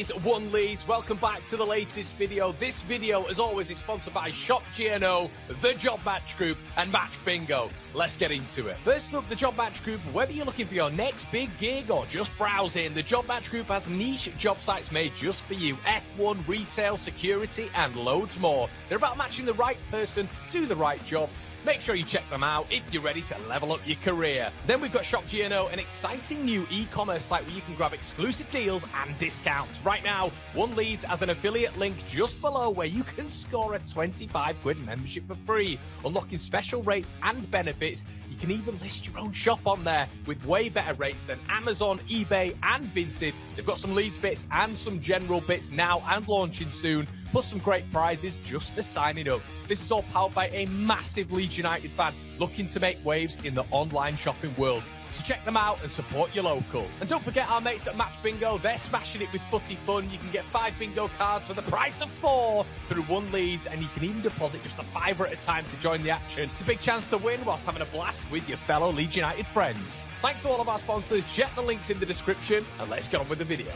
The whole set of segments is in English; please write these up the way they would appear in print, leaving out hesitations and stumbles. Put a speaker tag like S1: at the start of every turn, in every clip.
S1: is One Leeds. Welcome back to the latest video. This video, as always, is sponsored by Shop GNO, The Job Match Group, and Match Bingo. Let's get into it. First up, The Job Match Group. Whether you're looking for your next big gig or just browsing, The Job Match Group has niche job sites made just for you. F1, retail, security, and loads more. They're about matching the right person to the right job. Make sure you check them out if you're ready to level up your career. Then we've got Shop GNO, an exciting new e-commerce site where you can grab exclusive deals and discounts. Right now, One Leeds has an affiliate link just below where you can score a 25 quid membership for free, unlocking special rates and benefits. You can even list your own shop on there with way better rates than Amazon, eBay, and Vinted. They've got some Leeds bits and some general bits now and launching soon, plus some great prizes just for signing up. This is all powered by a massive Leeds United fan looking to make waves in the online shopping world. So check them out and support your local. And don't forget our mates at Match Bingo. They're smashing it with footy fun. You can get 5 bingo cards for the price of 4 through One Leeds, and you can even deposit just £5 at a time to join the action. It's a big chance to win whilst having a blast with your fellow Leeds United friends. Thanks to all of our sponsors. Check the links in the description, and let's get on with the video.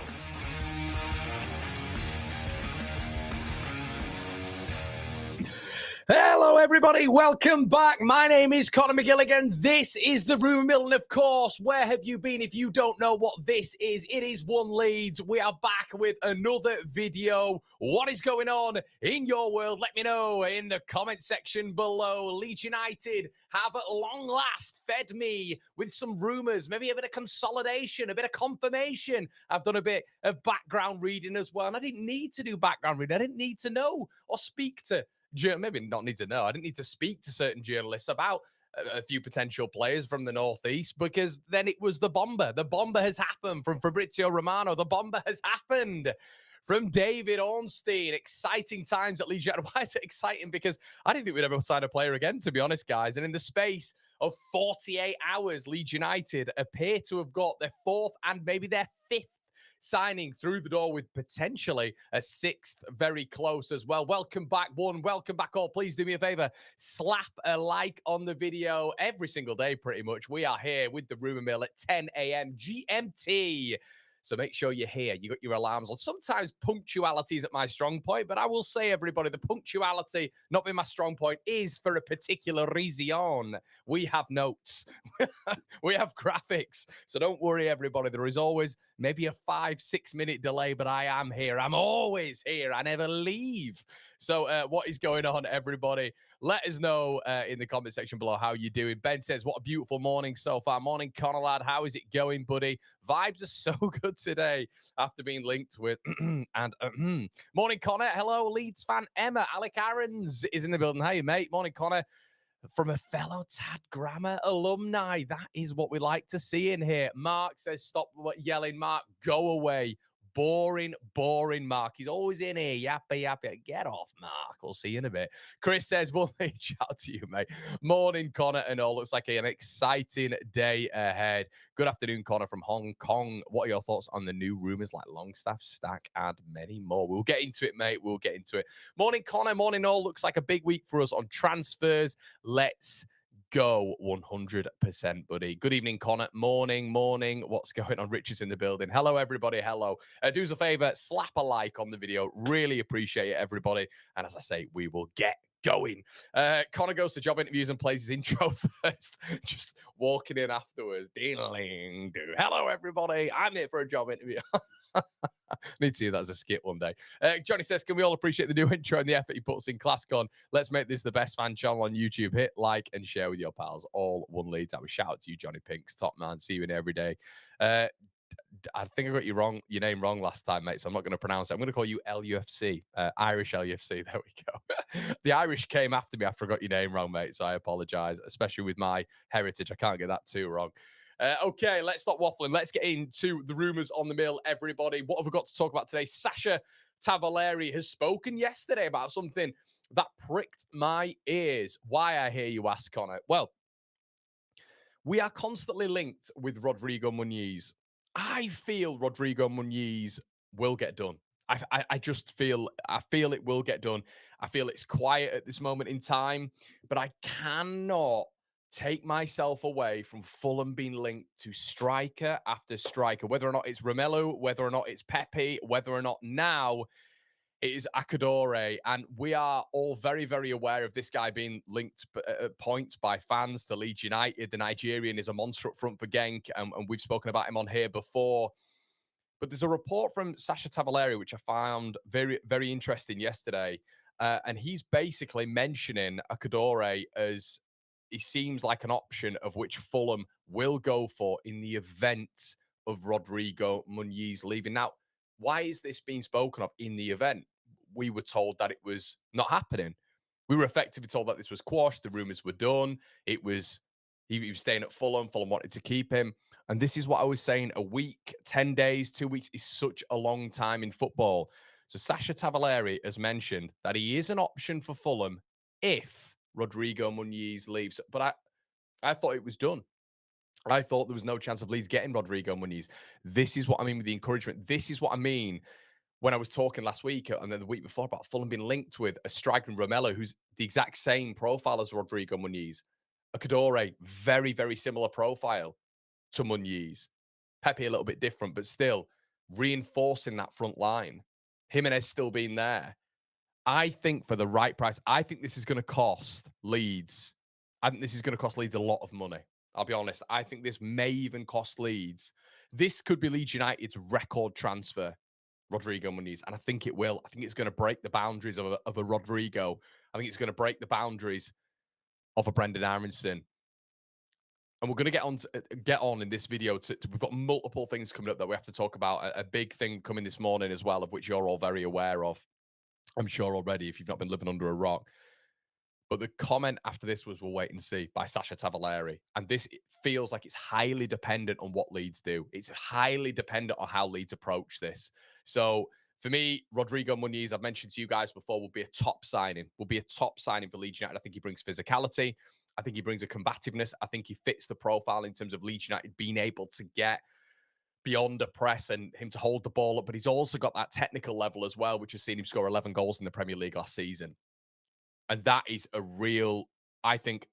S1: Hello, everybody. Welcome back. My name is Conor McGilligan. This is the Rumour Mill, and of course, where have you been if you don't know what this is? It is One Leeds. We are back with another video. What is going on in your world? Let me know in the comment section below. Leeds United have at long last fed me with some rumours, maybe a bit of consolidation, a bit of confirmation. I've done a bit of background reading as well, and I didn't need to do background reading. I didn't need to know or speak to maybe not need to know. I didn't need to speak to certain journalists about a few potential players from the Northeast, because then it was the bomber. The bomber has happened from Fabrizio Romano. The bomber has happened from David Ornstein. Exciting times at Leeds United. Why is it exciting? Because I didn't think we'd ever sign a player again, to be honest, guys. And in the space of 48 hours, Leeds United appear to have got their 4th and maybe their 5th signing through the door, with potentially a 6th very close as well. Welcome back, one. Welcome back, all. Please do me a favor. Slap a like on the video every single day, pretty much. We are here with the Rumour Mill at 10 a.m. GMT. So make sure you're here. You got your alarms on. Sometimes punctuality is at my strong point, but I will say, everybody, the punctuality not being my strong point is for a particular reason. We have notes. We have graphics. So don't worry, everybody. There is always maybe a 5-6 minute delay, but I am here. I'm always here. I never leave. So what is going on, everybody? Let us know in the comment section below how you're doing. Ben says, what a beautiful morning so far. Morning, Conor, lad. How is it going, buddy? Vibes are so good today after being linked with Morning, Conor. Hello, Leeds fan Emma. Alec Aarons is in the building. Hey, mate. Morning, Conor. From a fellow Tad Grammar alumni. That is what we like to see in here. Mark says, stop yelling, Mark. Go away. Boring, boring Mark. He's always in here. Yappy, yappy. Get off, Mark. We'll see you in a bit. Chris says, well, shout to you, mate. Morning, Conor, and all. Looks like an exciting day ahead. Good afternoon, Conor from Hong Kong. What are your thoughts on the new rumours like Longstaff, Stach, and many more? We'll get into it, mate. We'll get into it. Morning, Conor. Morning, all. Looks like a big week for us on transfers. Let's go 100%, buddy. Good evening, Conor. Morning. What's going on? Richard's in the building. Hello, everybody. Hello. Do us a favor, slap a like on the video. Really appreciate it, everybody. And as I say, we will get going. Conor goes to job interviews and plays his intro first, just walking in afterwards. Ding, do. Hello, everybody. I'm here for a job interview. Need to see that as a skit one day. Johnny says, can we all appreciate the new intro and the effort he puts in? Class con. Let's make this the best fan channel on YouTube. Hit like and share with your pals. All One Leeds. I would shout out to you, Johnny Pinks. Top man. See you in every day. I think I got your name wrong last time, mate, so I'm not going to pronounce it. I'm going to call you LUFC, Irish LUFC. There we go. The Irish came after me. I forgot your name wrong, mate, so I apologize, especially with my heritage. I can't get that too wrong. Okay, let's stop waffling. Let's get into the rumours on the mill, everybody. What have we got to talk about today? Sasha Tavaleri has spoken yesterday about something that pricked my ears. Why, I hear you ask, Conor? Well, we are constantly linked with Rodrigo Muniz. I feel Rodrigo Muniz will get done. I just feel it will get done. I feel it's quiet at this moment in time, but I cannot take myself away from Fulham being linked to striker after striker, whether or not it's Romelu, whether or not it's Pepe, whether or not now it is Akadore. And we are all very, very aware of this guy being linked at points by fans to Leeds United. The Nigerian is a monster up front for Genk, and we've spoken about him on here before. But there's a report from Sasha Tavaleri, which I found very, very interesting yesterday. And he's basically mentioning Akadore as he seems like an option of which Fulham will go for in the event of Rodrigo Muniz leaving. Now, why is this being spoken of in the event? We were told that it was not happening. We were effectively told that this was quashed. The rumours were done. He was staying at Fulham. Fulham wanted to keep him. And this is what I was saying. A week, 10 days, 2 weeks is such a long time in football. So Sasha Tavaleri has mentioned that he is an option for Fulham if Rodrigo Muniz leaves. But I thought it was done. I thought there was no chance of Leeds getting Rodrigo Muniz. This is what I mean with the encouragement. This is what I mean when I was talking last week and then the week before about Fulham being linked with a striker in Romelu, who's the exact same profile as Rodrigo Muniz. Akadore, very, very similar profile to Muniz. Pepe a little bit different, but still reinforcing that front line. Jimenez still being there. I think for the right price, I think this is going to cost Leeds. I think this is going to cost Leeds a lot of money. I'll be honest. I think this may even cost Leeds. This could be Leeds United's record transfer, Rodrigo Muniz, and I think it will. I think it's going to break the boundaries of a Rodrigo. I think it's going to break the boundaries of a Brendan Aronson. And we're going to get on in this video. We've got multiple things coming up that we have to talk about. A big thing coming this morning as well, of which you're all very aware of. I'm sure already if you've not been living under a rock. But the comment after this was, we'll wait and see, by Sasha Tavaleri. And this feels like it's highly dependent on what Leeds do. It's highly dependent on how Leeds approach this. So for me, Rodrigo Muniz, I've mentioned to you guys before, will be a top signing. Will be a top signing for Leeds United. I think he brings physicality. I think he brings a combativeness. I think he fits the profile in terms of Leeds United being able to get beyond a press and him to hold the ball up. But he's also got that technical level as well, which has seen him score 11 goals in the Premier League last season. And that is a real, I think,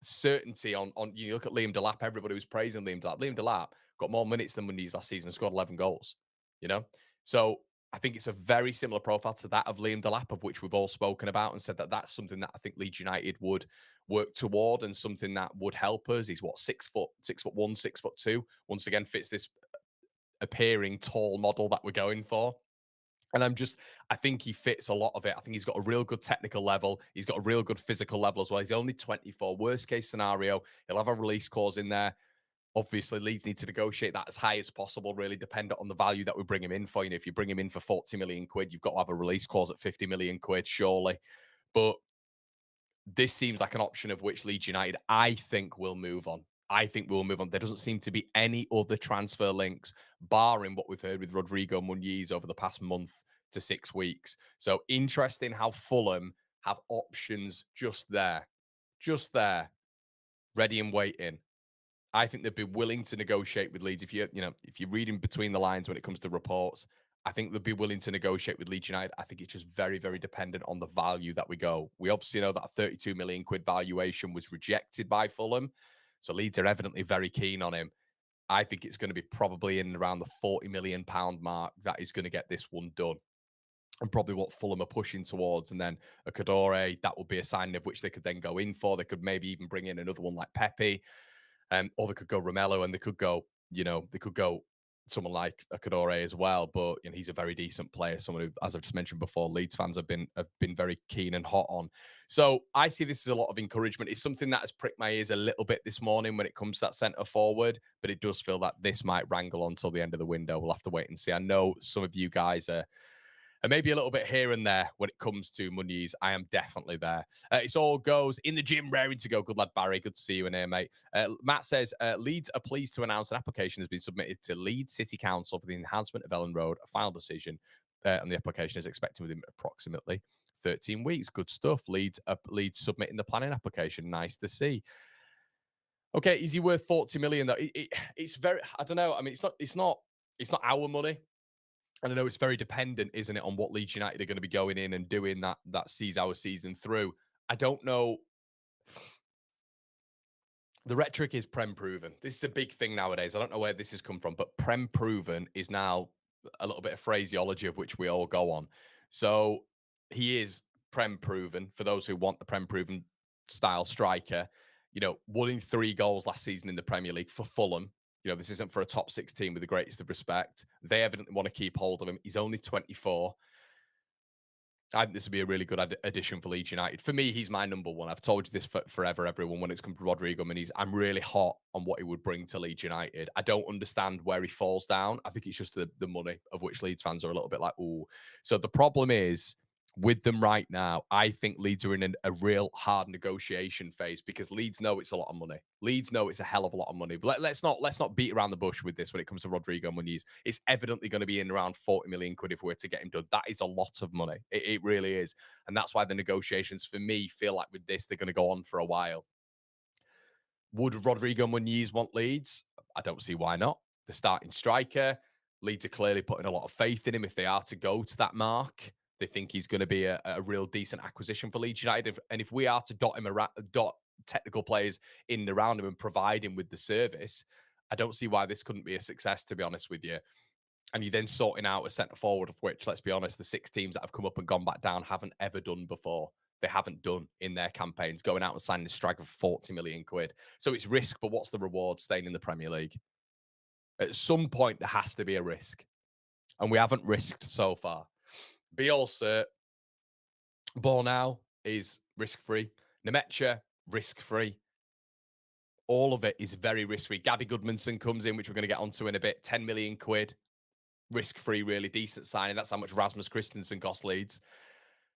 S1: certainty on you look at Liam Delap, everybody was praising Liam Delap. Liam Delap got more minutes than Muniz last season and scored 11 goals, you know? So I think it's a very similar profile to that of Liam Delap, of which we've all spoken about and said that that's something that I think Leeds United would work toward and something that would help us. He's what, 6'1", 6'2", once again fits this appearing tall model that we're going for. And I think he fits a lot of it. I think he's got a real good technical level. He's got a real good physical level as well. He's only 24. Worst case scenario, he'll have a release clause in there. Obviously, Leeds need to negotiate that as high as possible, really dependent on the value that we bring him in for. You know, if you bring him in for 40 million quid, you've got to have a release clause at 50 million quid, surely. But this seems like an option of which Leeds United, I think, will move on. I think we'll move on. There doesn't seem to be any other transfer links, barring what we've heard with Rodrigo Muniz over the past month to 6 weeks. So interesting how Fulham have options just there, ready and waiting. I think they'd be willing to negotiate with Leeds. If you're reading between the lines when it comes to reports, I think they'd be willing to negotiate with Leeds United. I think it's just very, very dependent on the value that we go. We obviously know that a 32 million quid valuation was rejected by Fulham. So Leeds are evidently very keen on him. I think it's going to be probably in around the 40 million pound mark that is going to get this one done. And probably what Fulham are pushing towards. And then a Kadore, that will be a signing of which they could then go in for. They could maybe even bring in another one like Pepe. Or they could go Romelu, and they could go someone like a Kadore as well. But he's a very decent player, someone who, as I've just mentioned before, Leeds fans have been very keen and hot on. So I see this as a lot of encouragement. It's something that has pricked my ears a little bit this morning when it comes to that centre forward, but it does feel that this might wrangle until the end of the window. We'll have to wait and see. I know some of you guys are maybe a little bit here and there when it comes to Muniz. I am definitely there. It's all goes in the gym, raring to go. Good lad, Barry. Good to see you in here, mate. Matt says, Leeds are pleased to announce an application has been submitted to Leeds City Council for the enhancement of Ellen Road. A final decision on the application is expected within approximately 13 weeks. Good stuff. Leeds submitting the planning application. Nice to see. Okay, is he worth 40 million though? It's very, I don't know. I mean, it's not our money. And I know it's very dependent, isn't it, on what Leeds United are going to be going in and doing that sees our season through. I don't know. The rhetoric is Prem proven. This is a big thing nowadays. I don't know where this has come from, but Prem proven is now a little bit of phraseology of which we all go on. So he is Prem proven for those who want the Prem proven style striker. You know, 1 in 3 goals last season in the Premier League for Fulham. You know, this isn't for a top 6 team with the greatest of respect. They evidently want to keep hold of him. He's only 24. I think this would be a really good addition for Leeds United. For me, he's my number one. I've told you this forever, everyone, when it's come to Rodrigo Muniz. I'm really hot on what he would bring to Leeds United. I don't understand where he falls down. I think it's just the money, of which Leeds fans are a little bit like, ooh. So the problem is, with them right now, I think Leeds are in a real hard negotiation phase because Leeds know it's a lot of money. Leeds know it's a hell of a lot of money. But let's not beat around the bush with this when it comes to Rodrigo Muniz. It's evidently going to be in around 40 million quid if we're to get him done. That is a lot of money. It really is. And that's why the negotiations for me feel like with this, they're going to go on for a while. Would Rodrigo Muniz want Leeds? I don't see why not. The starting striker. Leeds are clearly putting a lot of faith in him if they are to go to that mark. They think he's going to be a real decent acquisition for Leeds United. And if we are to dot technical players in and around him and provide him with the service, I don't see why this couldn't be a success, to be honest with you. And you're then sorting out a centre forward, of which, let's be honest, the 6 teams that have come up and gone back down haven't ever done before. They haven't done in their campaigns, going out and signing a strike of 40 million quid. So it's risk, but what's the reward staying in the Premier League? At some point, there has to be a risk. And we haven't risked so far. Bielsa, Bornau is risk-free. Nemecha, risk-free. All of it is very risk-free. Gabby Gudmundsson comes in, which we're going to get onto in a bit. 10 million quid. Risk-free, really decent signing. That's how much Rasmus Christensen cost Leeds.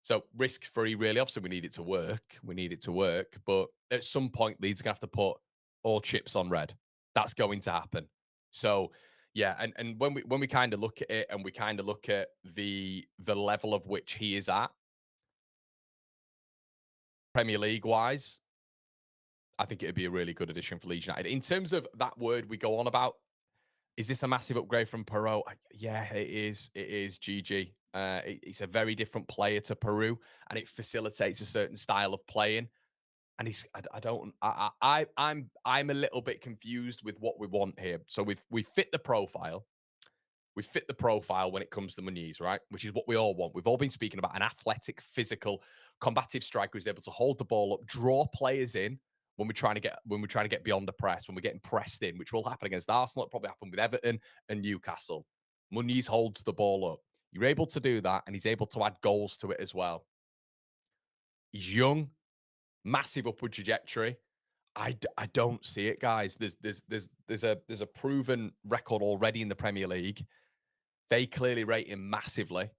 S1: So risk-free, really. Obviously, we need it to work. We need it to work. But at some point, Leeds are going to have to put all chips on red. That's going to happen. So, yeah, and when we kind of look at it and we kind of look at the level of which he is at, Premier League-wise, I think it would be a really good addition for Leeds United. In terms of that word we go on about, is this a massive upgrade from Peru? Yeah, it is. It is, GG. It's a very different player to Peru, and it facilitates a certain style of playing. And I'm a little bit confused with what we want here. So we fit the profile. We fit the profile when it comes to Muniz, right? Which is what we all want. We've all been speaking about an athletic, physical, combative striker who's able to hold the ball up, draw players in when we're trying to get beyond the press, when we're getting pressed in, which will happen against Arsenal. It probably happened with Everton and Newcastle. Muniz holds the ball up. You're able to do that, and he's able to add goals to it as well. He's young, massive upward trajectory. I don't see it, guys. There's a proven record already in the Premier League. They clearly rate him massively.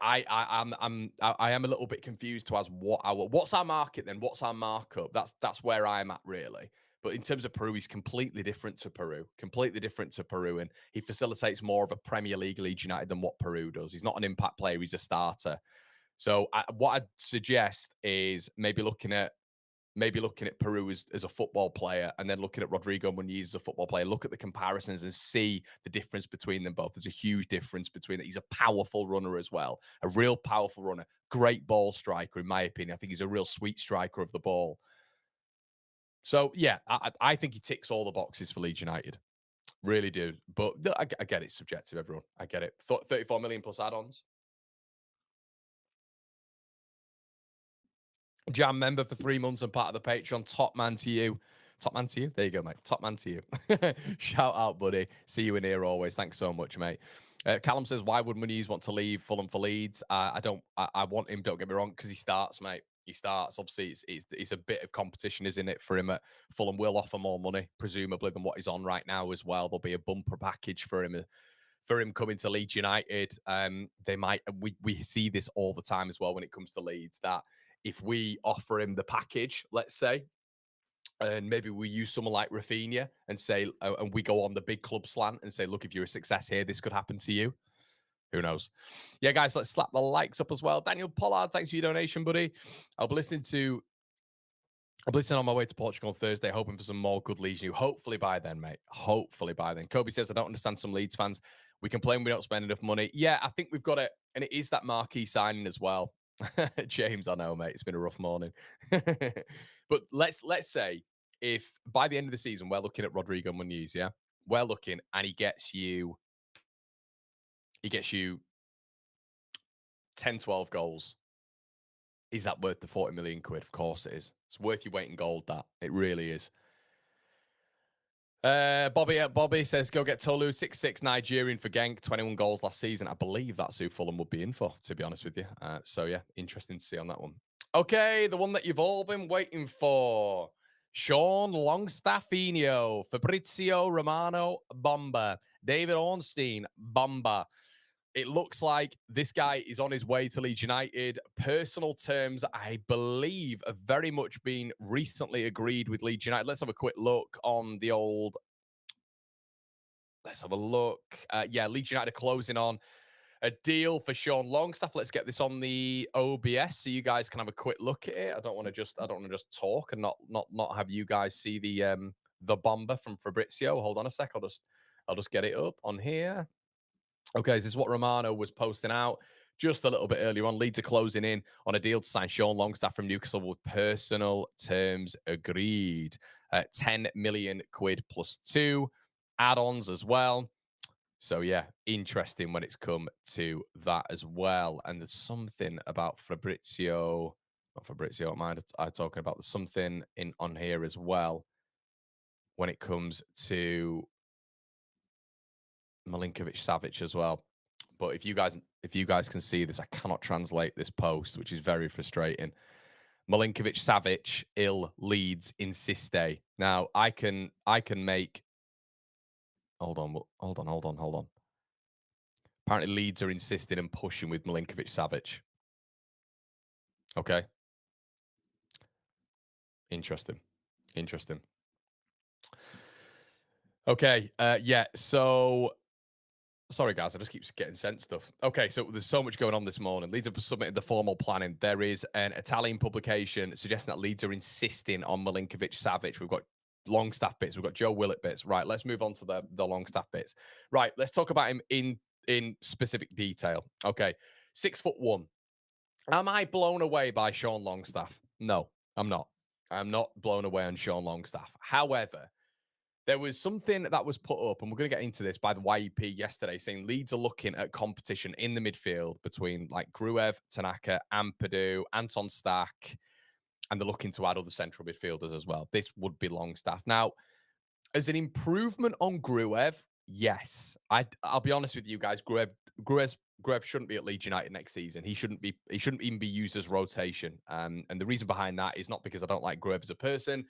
S1: I am a little bit confused as what's our market then? What's our markup? That's where I'm at, really. But in terms of Peru, he's completely different to Peru. Completely different to Peru, and he facilitates more of a Premier League Leeds United than what Peru does. He's not an impact player; he's a starter. So what I'd suggest is maybe looking at Peru as a football player and then looking at Rodrigo Muniz as a football player, look at the comparisons and see the difference between them both. There's a huge difference between that. He's a powerful runner as well, a real powerful runner, great ball striker, in my opinion. I think he's a real sweet striker of the ball. So, yeah, I think he ticks all the boxes for Leeds United. Really do. But I get it's subjective, everyone. I get it. 34 million plus add-ons. Jam member for 3 months and part of the Patreon. Top man to you. Top man to you. There you go, mate. Top man to you. Shout out, buddy. See you in here always. Thanks so much, mate. Callum says, why would Muniz want to leave Fulham for Leeds? I want him, don't get me wrong, because he starts, mate. He starts. Obviously, it's a bit of competition, isn't it, for him at Fulham. Will offer more money, presumably, than what he's on right now as well. There'll be a bumper package for him coming to Leeds United. They might, we see this all the time as well when it comes to Leeds, that if we offer him the package, let's say, and maybe we use someone like Rafinha and say, and we go on the big club slant and say, look, if you're a success here, this could happen to you. Who knows? Yeah, guys, let's slap the likes up as well. Daniel Pollard, thanks for your donation, buddy. I'll be listening on my way to Portugal on Thursday, hoping for some more good Leeds news. Hopefully by then, mate. Hopefully by then. Kobe says, I don't understand some Leeds fans. We complain we don't spend enough money. Yeah, I think we've got it. And it is that marquee signing as well. James, I know, mate. It's been a rough morning. But let's say if by the end of the season we're looking at Rodrigo Muniz, yeah, we're looking, and he gets you 10, 12 goals. Is that worth the 40 million quid? Of course it is. It's worth your weight in gold, that. It really is. Bobby says, go get Tolu, 6'6", Nigerian for Genk, 21 goals last season. I believe that's who Fulham would be in for, to be honest with you. So, yeah, interesting to see on that one. Okay, the one that you've all been waiting for. Sean Longstaffinho, Fabrizio Romano, Bomba, David Ornstein, Bomba. It looks like this guy is on his way to Leeds United. Personal terms, I believe, have very much been recently agreed with Leeds United. Let's have a quick look on the old. Let's have a look. Yeah, Leeds United are closing on a deal for Sean Longstaff. Let's get this on the OBS so you guys can have a quick look at it. I don't want to just talk and not have you guys see the bomber from Fabrizio. Hold on a sec. I'll just get it up on here. Okay, this is what Romano was posting out just a little bit earlier on. Leeds are closing in on a deal to sign Sean Longstaff from Newcastle with personal terms agreed. 10 million quid plus 2 add-ons as well. So, yeah, interesting when it's come to that as well. And there's something about Fabrizio. Not Fabrizio, am I talking about? There's something on here as well when it comes to Milinkovic-Savic as well. But if you guys can see this, I cannot translate this post, which is very frustrating. Milinkovic-Savic ill Leeds insiste. Now I can make. Hold on. Apparently Leeds are insisting and pushing with Milinkovic-Savic. Okay. Interesting. Okay. Yeah. So. Sorry, guys. I just keep getting sent stuff. Okay, so there's so much going on this morning. Leeds have submitted the formal planning. There is an Italian publication suggesting that Leeds are insisting on Milinkovic-Savic. We've got Longstaff bits. We've got Joe Willock bits. Right, let's move on to the Longstaff bits. Right, let's talk about him in specific detail. Okay, 6'1". Am I blown away by Sean Longstaff? No, I'm not. I'm not blown away on Sean Longstaff. However, there was something that was put up, and we're going to get into this by the YEP yesterday, saying Leeds are looking at competition in the midfield between like Gruev, Tanaka, Ampadu, Anton Stach, and they're looking to add other central midfielders as well. This would be Longstaff. Now, as an improvement on Gruev, yes. I'll be honest with you guys, Gruev shouldn't be at Leeds United next season. He shouldn't even be used as rotation. And the reason behind that is not because I don't like Gruev as a person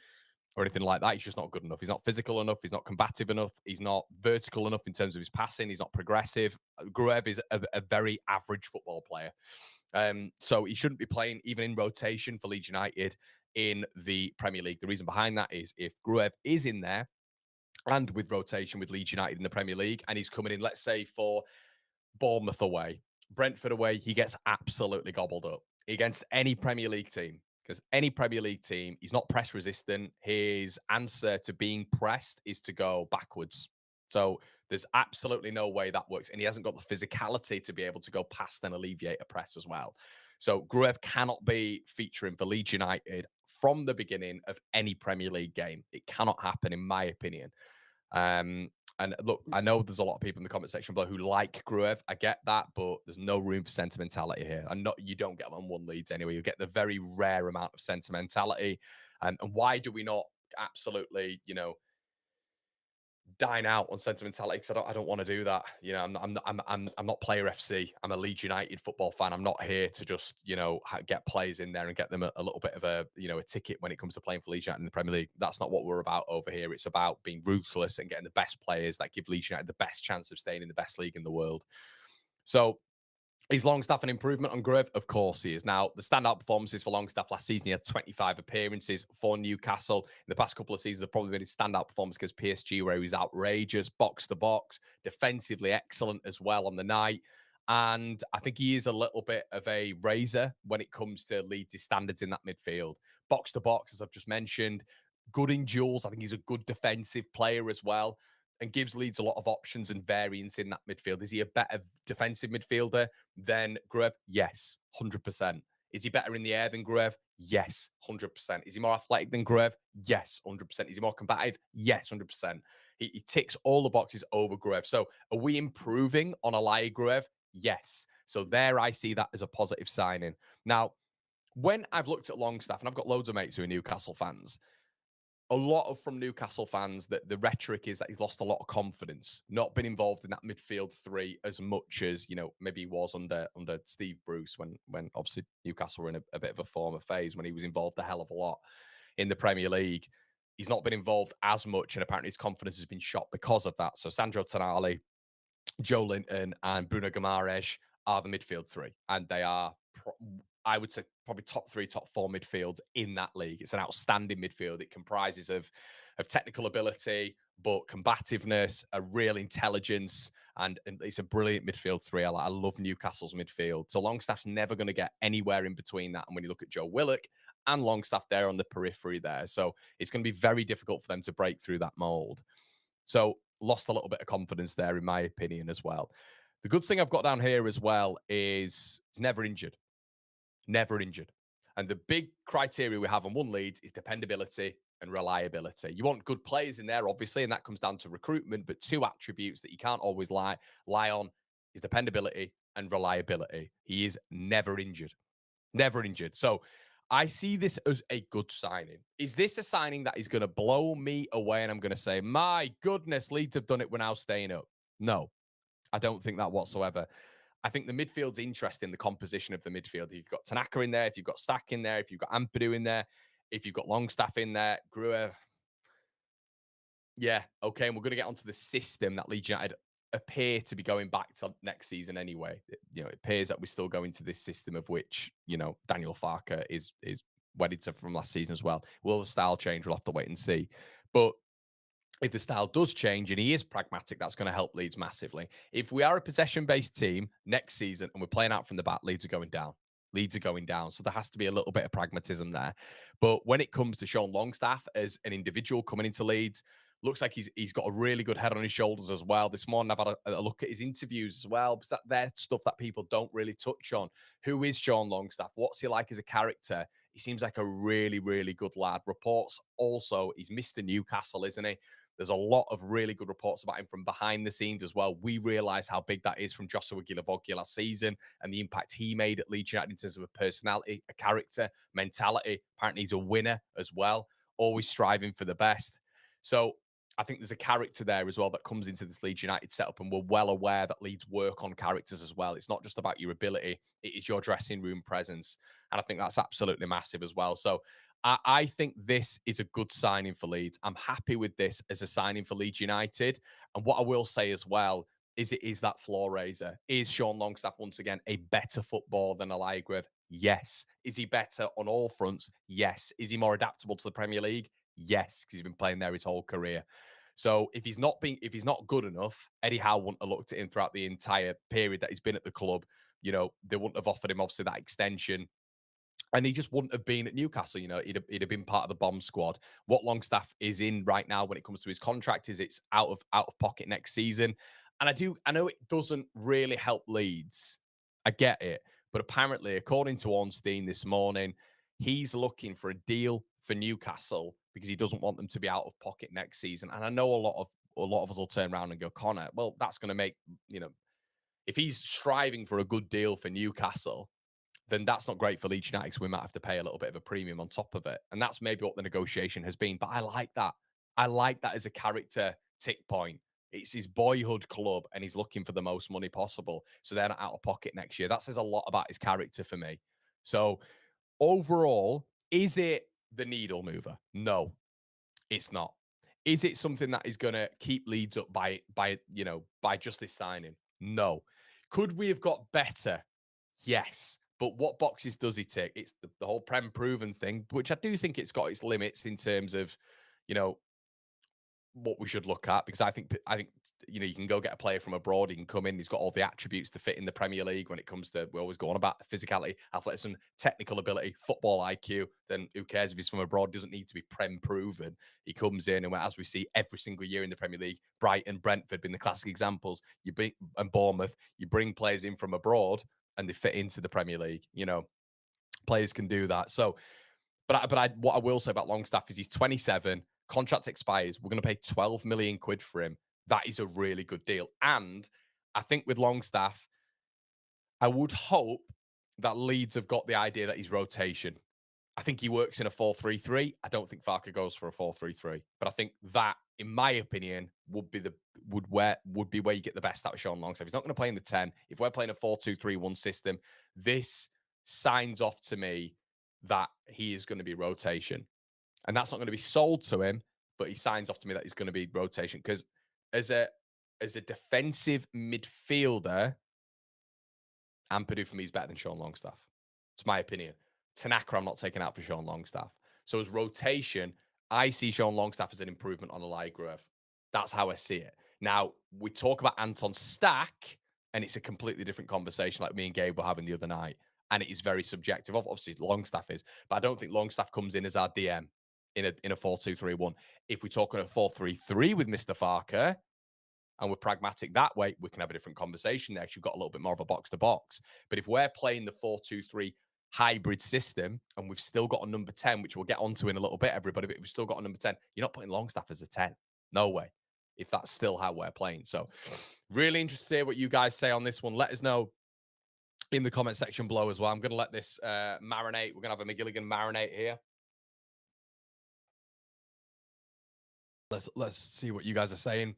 S1: or anything like that. He's just not good enough. He's not physical enough. He's not combative enough. He's not vertical enough in terms of his passing. He's not progressive. Gruev is a very average football player. So he shouldn't be playing even in rotation for Leeds United in the Premier League. The reason behind that is if Gruev is in there and with rotation with Leeds United in the Premier League, and he's coming in, let's say, for Bournemouth away, Brentford away, he gets absolutely gobbled up against any Premier League team. Because any Premier League team, he's not press resistant. His answer to being pressed is to go backwards. So there's absolutely no way that works. And he hasn't got the physicality to be able to go past and alleviate a press as well. So Gruev cannot be featuring for Leeds United from the beginning of any Premier League game. It cannot happen, in my opinion. And look, I know there's a lot of people in the comment section below who like Gruev. I get that, but there's no room for sentimentality here. And you don't get on one Leeds anyway. You get the very rare amount of sentimentality. And why do we not absolutely, dine out on sentimentality? Because I don't want to do that. I'm not player FC. I'm a Leeds United football fan. I'm not here to just get players in there and get them a little bit of a ticket when it comes to playing for Leeds United in the Premier League. That's not what we're about over here. It's about being ruthless and getting the best players that give Leeds United the best chance of staying in the best league in the world. So is Longstaff an improvement on Gruev? Of course he is. Now, the standout performances for Longstaff last season, he had 25 appearances for Newcastle. In the past couple of seasons, have probably been his standout performance against PSG, where he was outrageous, box to box, defensively excellent as well on the night. And I think he is a little bit of a razor when it comes to Leeds' standards in that midfield. Box to box, as I've just mentioned, good in duels. I think he's a good defensive player as well, and gives Leeds a lot of options and variance in that midfield. Is he a better defensive midfielder than Gruev? Yes, 100%. Is he better in the air than Gruev? Yes, 100%. Is he more athletic than Gruev? Yes, 100%. Is he more combative? Yes, 100%. He ticks all the boxes over Gruev. So are we improving on Elia Gruev? Yes. So there I see that as a positive signing. Now, when I've looked at Longstaff, and I've got loads of mates who are Newcastle fans, a lot of from Newcastle fans that the rhetoric is that he's lost a lot of confidence, not been involved in that midfield three as much as, you know, maybe he was under Steve Bruce when obviously Newcastle were in a bit of a former phase when he was involved a hell of a lot in the Premier League. He's not been involved as much, and apparently his confidence has been shot because of that. So Sandro Tonali, Joe Linton, and Bruno Guimaraes are the midfield three, and they are, I would say, probably top three, top four midfields in that league. It's an outstanding midfield. It comprises of technical ability, but combativeness, a real intelligence, and it's a brilliant midfield three. I love Newcastle's midfield. So Longstaff's never going to get anywhere in between that. And when you look at Joe Willock and Longstaff there on the periphery there, so it's going to be very difficult for them to break through that mold. So lost a little bit of confidence there, in my opinion, as well. The good thing I've got down here as well is he's never injured. Never injured. And the big criteria we have on one Leeds is dependability and reliability. You want good players in there, obviously, and that comes down to recruitment, but two attributes that you can't always lie on is dependability and reliability. He is never injured. Never injured. So I see this as a good signing. Is this a signing that is going to blow me away and I'm going to say, my goodness, Leeds have done it, we're now staying up? No, I don't think that whatsoever. I think the midfield's interesting, the composition of the midfield. If you've got Tanaka in there, if you've got Stach in there, if you've got Ampadu in there, if you've got Longstaff in there, Gruev. Yeah, okay, and we're going to get onto the system that Leeds United appear to be going back to next season anyway. It appears that we're still going to this system of which, Daniel Farke is wedded to from last season as well. Will the style change? We'll have to wait and see. But if the style does change and he is pragmatic, that's going to help Leeds massively. If we are a possession-based team next season and we're playing out from the back, Leeds are going down. Leeds are going down. So there has to be a little bit of pragmatism there. But when it comes to Sean Longstaff as an individual coming into Leeds, looks like he's got a really good head on his shoulders as well. This morning I've had a look at his interviews as well, because they're stuff that people don't really touch on. Who is Sean Longstaff? What's he like as a character? He seems like a really, really good lad. Reports also, he's Mr. Newcastle, isn't he? There's a lot of really good reports about him from behind the scenes as well. We realize how big that is from Joshua Gilavoggia last season and the impact he made at Leeds United in terms of a personality, a character, mentality. Apparently he's a winner as well, always striving for the best. So I think there's a character there as well that comes into this Leeds United setup, and we're well aware that Leeds work on characters as well. It's not just about your ability, it is your dressing room presence. And I think that's absolutely massive as well. So I think this is a good signing for Leeds. I'm happy with this as a signing for Leeds United. And what I will say as well is it is that floor raiser. Is Sean Longstaff once again a better footballer than Elia Gruev? Yes. Is he better on all fronts? Yes. Is he more adaptable to the Premier League? Yes, because he's been playing there his whole career. So if he's not good enough, Eddie Howe wouldn't have looked at him throughout the entire period that he's been at the club. They wouldn't have offered him obviously that extension. And he just wouldn't have been at Newcastle. He'd have been part of the bomb squad. What Longstaff is in right now when it comes to his contract is it's out of pocket next season. And I know it doesn't really help Leeds. I get it. But apparently, according to Ornstein this morning, he's looking for a deal for Newcastle because he doesn't want them to be out of pocket next season. And I know a lot of us will turn around and go, Connor, well, that's going to make, if he's striving for a good deal for Newcastle, then that's not great for Leeds United. So we might have to pay a little bit of a premium on top of it. And that's maybe what the negotiation has been. But I like that. I like that as a character tick point. It's his boyhood club and he's looking for the most money possible. So they're not out of pocket next year. That says a lot about his character for me. So overall, is it the needle mover? No, it's not. Is it something that is going to keep Leeds up by just this signing? No. Could we have got better? Yes. But what boxes does he tick? It's the whole Prem proven thing, which I do think it's got its limits in terms of, what we should look at, because I think you can go get a player from abroad. He can come in. He's got all the attributes to fit in the Premier League. When it comes to, we always go on about physicality, athleticism, technical ability, football IQ. Then who cares if he's from abroad? Doesn't need to be Prem proven. He comes in, and as we see every single year in the Premier League, Brighton, Brentford being the classic examples. And Bournemouth, you bring players in from abroad, and they fit into the Premier League. Players can do that. So, what I will say about Longstaff is he's 27, contract expires. We're going to pay 12 million quid for him. That is a really good deal. And I think with Longstaff, I would hope that Leeds have got the idea that he's rotation. I think he works in a 4-3-3. I don't think Farke goes for a 4-3-3, but I think that, in my opinion, would be where you get the best out of Sean Longstaff. He's not going to play in the 10. If we're playing a 4-2-3-1 system, this signs off to me that he is going to be rotation, and that's not going to be sold to him. But he signs off to me that he's going to be rotation because as a defensive midfielder, Ampadu for me is better than Sean Longstaff. It's my opinion. Tanaka, I'm not taking out for Sean Longstaff. So as rotation, I see Sean Longstaff as an improvement on Gruev. That's how I see it. Now, we talk about Anton Stach, and it's a completely different conversation like me and Gabe were having the other night. And it is very subjective. Obviously, Longstaff is, but I don't think Longstaff comes in as our DM in a 4-2-3-1. If we talk on a 4-3-3 with Mr. Farke, and we're pragmatic that way, we can have a different conversation there. You've got a little bit more of a box to box. But if we're playing the 4-2-3 hybrid system and we've still got a number 10, which we'll get onto in a little bit, everybody, but if we've still got a number 10, you're not putting Longstaff as a 10. No way. If that's still how we're playing. So really interested to hear what you guys say on this one. Let us know in the comment section below as well. I'm going to let this marinate. We're going to have a McGilligan marinate here. Let's see what you guys are saying.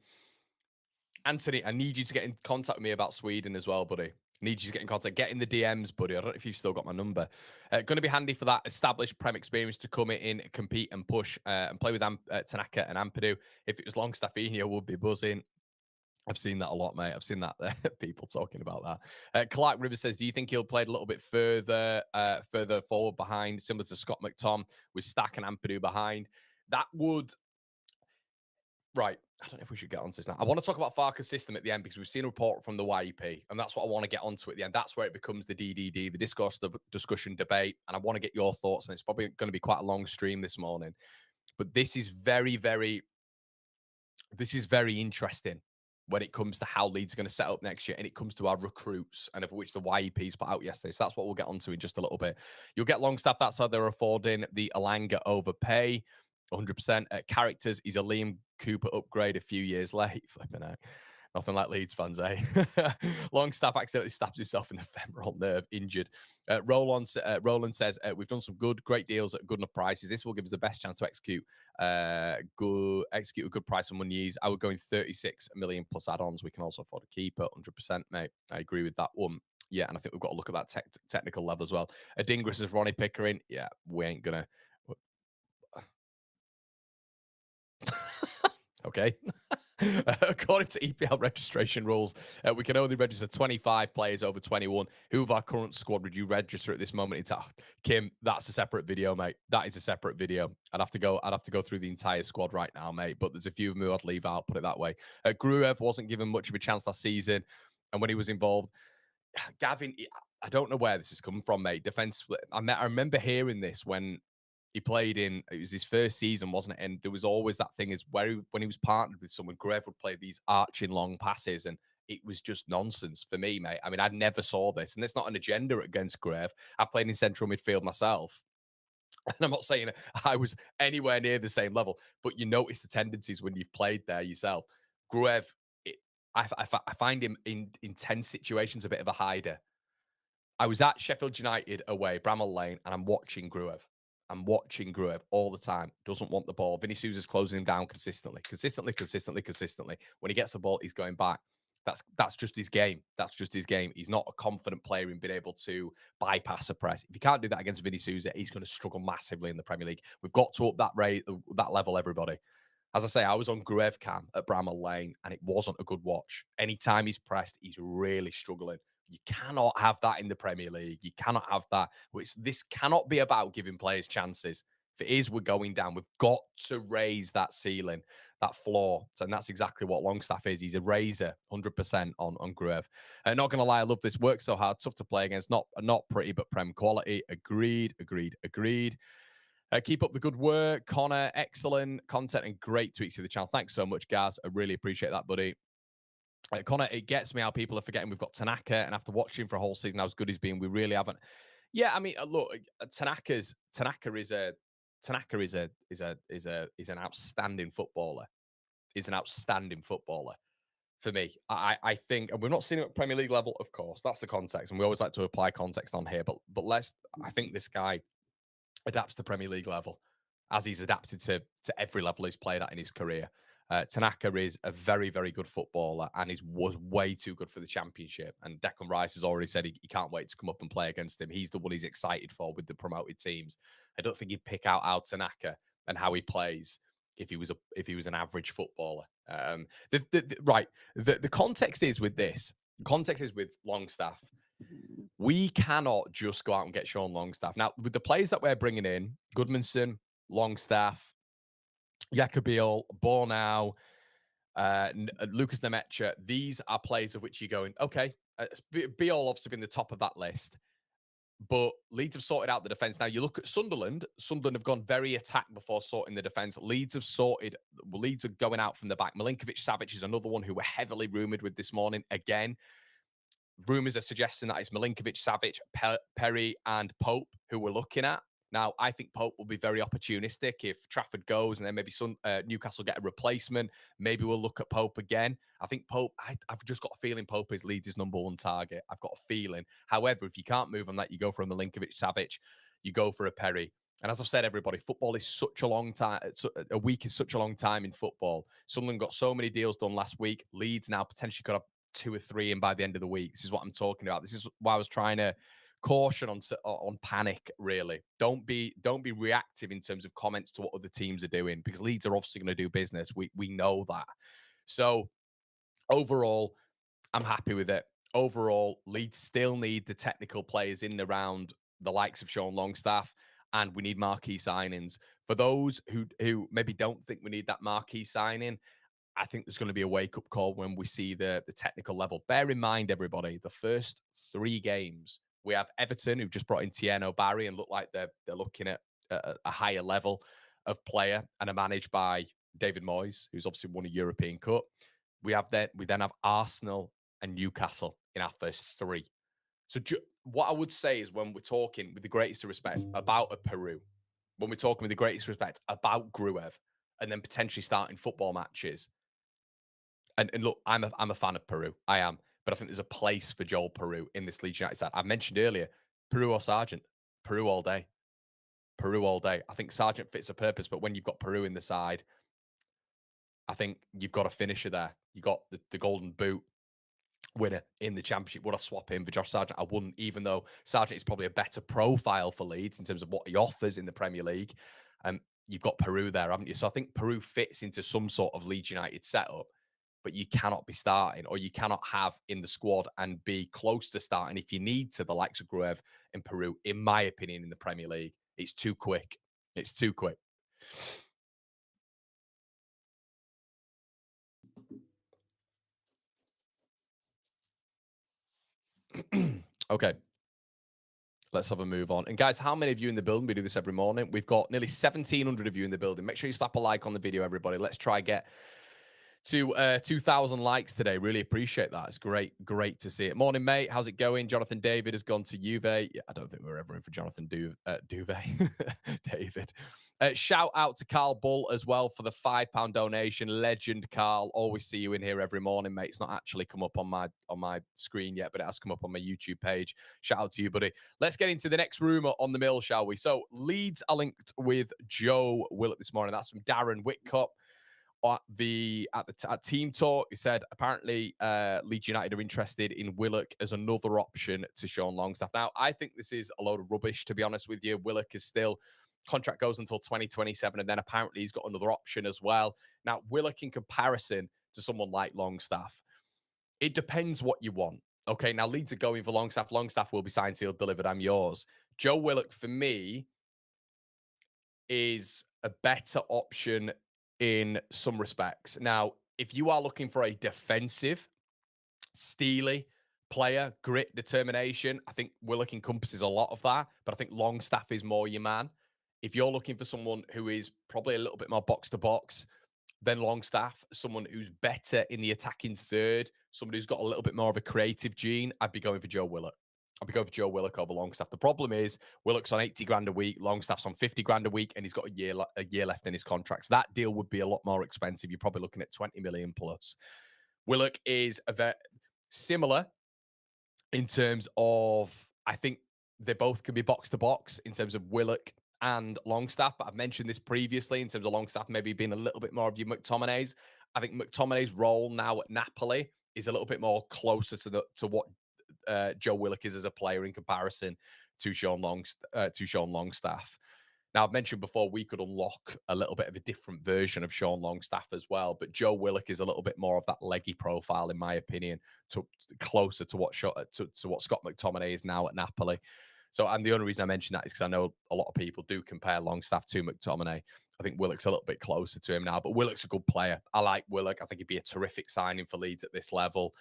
S1: Anthony, I need you to get in contact with me about Sweden as well, buddy. I need you to get in contact. Get in the DMs, buddy. I don't know if you've still got my number. Going to be handy for that established Prem experience to come in, compete and push and play with Tanaka and Ampadu. If it was Longstaffinho, would be buzzing. I've seen that a lot, mate. I've seen that people talking about that. Clark Rivers says, do you think he'll play a little bit further forward behind, similar to Scott McTom with Stach and Ampadu behind? That would... Right. I don't know if we should get onto this now. I want to talk about Farke's system at the end because we've seen a report from the YEP, and that's what I want to get onto at the end. That's where it becomes the DDD, the discourse, the discussion, debate, and I want to get your thoughts, and it's probably going to be quite a long stream this morning. But this is very interesting when it comes to how Leeds are going to set up next year, and it comes to our recruits, and of which the YEPs put out yesterday. So that's what we'll get onto in just a little bit. You'll get Longstaff. That's how they're affording the Alanga overpay. 100%. Characters, he's a Liam Cooper upgrade a few years late. Flipping out. Nothing like Leeds fans, eh? Longstaff accidentally stabs himself in the femoral nerve, injured. Roland says, we've done some great deals at good enough prices. This will give us the best chance to execute a good price on Muniz. I would go in 36 million plus add-ons. We can also afford a keeper, 100%, mate. I agree with that one. Yeah, and I think we've got to look at that technical level as well. Adingris says, Ronnie Pickering. Yeah, we ain't going to... Okay. According to EPL registration rules, we can only register 25 players over 21. Who of our current squad would you register at this moment in time? Kim, that's a separate video, mate. That is a separate video. I'd have to go through the entire squad right now, mate. But there's a few of them who I'd leave out, put it that way. Gruev wasn't given much of a chance last season, and when he was involved, Gavin, I don't know where this is coming from, mate. Defense. I remember hearing this when he played in, it was his first season, wasn't it? And there was always that thing is where when he was partnered with someone, Grev would play these arching long passes, and it was just nonsense for me, mate. I mean, I never saw this, and it's not an agenda against Grev. I played in central midfield myself, and I'm not saying I was anywhere near the same level, but you notice the tendencies when you've played there yourself. Grev, I find him in intense situations a bit of a hider. I was at Sheffield United away, Bramall Lane, and I'm watching Gruev. I'm watching Gruev all the time. Doesn't want the ball. Vinny Sousa's closing him down consistently. When he gets the ball, he's going back. That's just his game. That's just his game. He's not a confident player in being able to bypass a press. If you can't do that against Vinny Sousa, he's going to struggle massively in the Premier League. We've got to up that level, everybody. As I say, I was on Gruev cam at Bramall Lane, and it wasn't a good watch. Anytime he's pressed, he's really struggling. You cannot have that in the Premier League. You cannot have that. This cannot be about giving players chances. If it is, we're going down. We've got to raise that ceiling, that floor. So, and that's exactly what Longstaff is. He's a raiser, 100% on Gruev. Not going to lie, I love this. Works so hard, tough to play against. Not pretty, but Prem quality. Agreed. Keep up the good work, Connor. Excellent content and great tweets to the channel. Thanks so much, Gaz. I really appreciate that, buddy. Connor, it gets me how people are forgetting we've got Tanaka, and after watching for a whole season how good he's been, we really haven't. Yeah, I mean, look, Tanaka is an outstanding footballer. Is an outstanding footballer for me. I think, and we've not seen it at Premier League level, of course. That's the context, and we always like to apply context on here. But let's. I think this guy adapts to Premier League level as he's adapted to every level he's played at in his career. Tanaka is a very, very good footballer and was way too good for the Championship. And Declan Rice has already said he can't wait to come up and play against him. He's the one he's excited for with the promoted teams. I don't think he'd pick out Al Tanaka and how he plays if he was an average footballer. The context is with this. Context is with Longstaff. We cannot just go out and get Sean Longstaff. Now, with the players that we're bringing in, Gudmundsson, Longstaff, Jacobiel, Bornau, Lucas Nemecha, these are players of which you're going, okay, Biol obviously been the top of that list, but Leeds have sorted out the defence. Now, you look at Sunderland. Sunderland have gone very attack before sorting the defence. Leeds are going out from the back. Milinkovic-Savic is another one who were heavily rumoured with this morning. Again, rumours are suggesting that it's Milinkovic, Savic, Perry, and Pope who we're looking at. Now, I think Pope will be very opportunistic if Trafford goes and then maybe Newcastle get a replacement. Maybe we'll look at Pope again. I think Pope, I've just got a feeling Pope is Leeds' number one target. I've got a feeling. However, if you can't move on that, you go for a Milinkovic, Savic, you go for a Perry. And as I've said, everybody, football is such a long time. A week is such a long time in football. Sunderland got so many deals done last week. Leeds now potentially could have 2 or 3 in by the end of the week. This is what I'm talking about. This is why I was trying to caution on panic. Really, don't be reactive in terms of comments to what other teams are doing, because Leeds are obviously going to do business. We know that. So overall, I'm happy with it. Overall, Leeds still need the technical players in and around the likes of Sean Longstaff, and we need marquee signings. For those who maybe don't think we need that marquee signing, I think there's going to be a wake-up call when we see the technical level. Bear in mind, everybody, the first 3 games, we have Everton, who've just brought in Tieno Barry and look like they're looking at a higher level of player and are managed by David Moyes, who's obviously won a European Cup. We then have Arsenal and Newcastle in our first 3. So what I would say is, when we're talking with the greatest respect about a Peru, when we're talking with the greatest respect about Gruev, and then potentially starting football matches, and look, I'm a fan of Peru. I am. But I think there's a place for Joel Peru in this Leeds United side. I mentioned earlier, Peru or Sargent. Peru all day. Peru all day. I think Sargent fits a purpose, but when you've got Peru in the side, I think you've got a finisher there. You got the golden boot winner in the Championship. Would I swap him for Josh Sargent? I wouldn't, even though Sargent is probably a better profile for Leeds in terms of what he offers in the Premier League. You've got Peru there, haven't you? So I think Peru fits into some sort of Leeds United setup, but you cannot be starting, or you cannot have in the squad and be close to starting if you need to, the likes of Gruev and Peru, in my opinion, in the Premier League. It's too quick. It's too quick. Okay. Let's have a move on. And guys, how many of you in the building? We do this every morning. We've got nearly 1,700 of you in the building. Make sure you slap a like on the video, everybody. Let's try get to 2,000 likes today. Really appreciate that. It's great to see it. Morning, mate. How's it going? Jonathan David has gone to Juve. Yeah, I don't think we're ever in for Jonathan Duvet. David. Shout out to Carl Bull as well for the £5 donation. Legend, Carl. Always see you in here every morning, mate. It's not actually come up on my screen yet, but it has come up on my YouTube page. Shout out to you, buddy. Let's get into the next rumour on the mill, shall we? So Leeds are linked with Joe Willock this morning. That's from Darren Whitcup. At Team Talk, he said apparently Leeds United are interested in Willock as another option to Sean Longstaff. Now, I think this is a load of rubbish, to be honest with you. Willock is still, contract goes until 2027, and then apparently he's got another option as well. Now, Willock in comparison to someone like Longstaff, it depends what you want. Okay, now Leeds are going for Longstaff. Longstaff will be signed, sealed, delivered. I'm yours. Joe Willock, for me, is a better option in some respects. Now, if you are looking for a defensive, steely player, grit, determination, I think Willock encompasses a lot of that, but I think Longstaff is more your man. If you're looking for someone who is probably a little bit more box to box, then Longstaff, someone who's better in the attacking third, somebody who's got a little bit more of a creative gene, I'd be going for Joe Willock. I'll be going for Joe Willock over Longstaff. The problem is Willock's on 80 grand a week, Longstaff's on 50 grand a week, and he's got a year left in his contract. So that deal would be a lot more expensive. You're probably looking at 20 million plus. Willock is a very similar in terms of, I think they both can be box to box in terms of Willock and Longstaff, but I've mentioned this previously in terms of Longstaff maybe being a little bit more of your McTominay's. I think McTominay's role now at Napoli is a little bit more closer to what Joe Willock is as a player in comparison to Sean Longstaff. Now, I've mentioned before we could unlock a little bit of a different version of Sean Longstaff as well, but Joe Willock is a little bit more of that leggy profile, in my opinion, closer to what Scott McTominay is now at Napoli. So, and the only reason I mention that is because I know a lot of people do compare Longstaff to McTominay. I think Willock's a little bit closer to him now, but Willock's a good player. I like Willock. I think he'd be a terrific signing for Leeds at this level.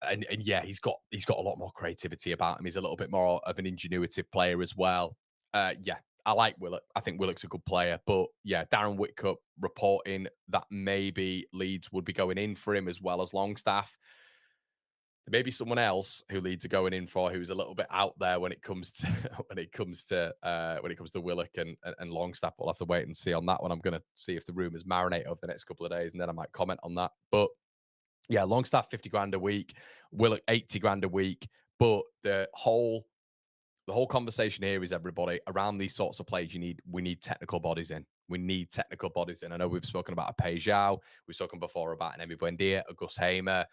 S1: And yeah, he's got a lot more creativity about him. He's a little bit more of an ingenuitive player as well. Yeah, I like Willock. I think Willock's a good player. But yeah, Darren Whitcup reporting that maybe Leeds would be going in for him as well as Longstaff. There may be someone else who Leeds are going in for who's a little bit out there when it comes to Willock and Longstaff. We'll have to wait and see on that one. I'm going to see if the rumours marinate over the next couple of days, and then I might comment on that. But yeah, Longstaff 50 grand a week, Willock 80 grand a week. But the whole conversation here is, everybody, around these sorts of plays, we need technical bodies in. We need technical bodies in. I know we've spoken about a Pejao. We've spoken before about an Emi Buendia, a Gus Hamer.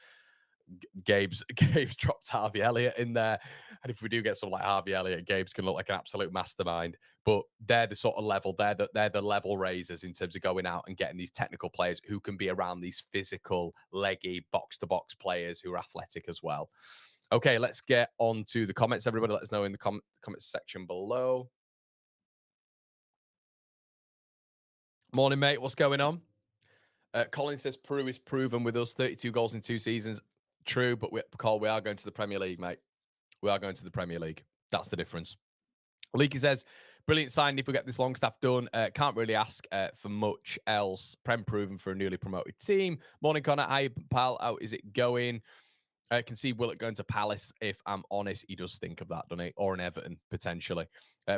S1: Gabe's dropped Harvey Elliott in there. And if we do get someone like Harvey Elliott, Gabe's can look like an absolute mastermind. But they're the sort of level, they're the level raisers in terms of going out and getting these technical players who can be around these physical, leggy, box-to-box players who are athletic as well. Okay, let's get on to the comments. Everybody, let us know in the comments section below. Morning, mate. What's going on? Colin says Peru is proven with us, 32 goals in 2 seasons. True, but we are going to the Premier League, mate. We are going to the Premier League. That's the difference. Leaky says, brilliant sign if we get this Longstaff done. Can't really ask for much else. Prem proven for a newly promoted team. Morning, Connor. Hi, pal. How is it going? I can see Willock going to Palace. If I'm honest, he does think of that, doesn't he? Or an Everton, potentially.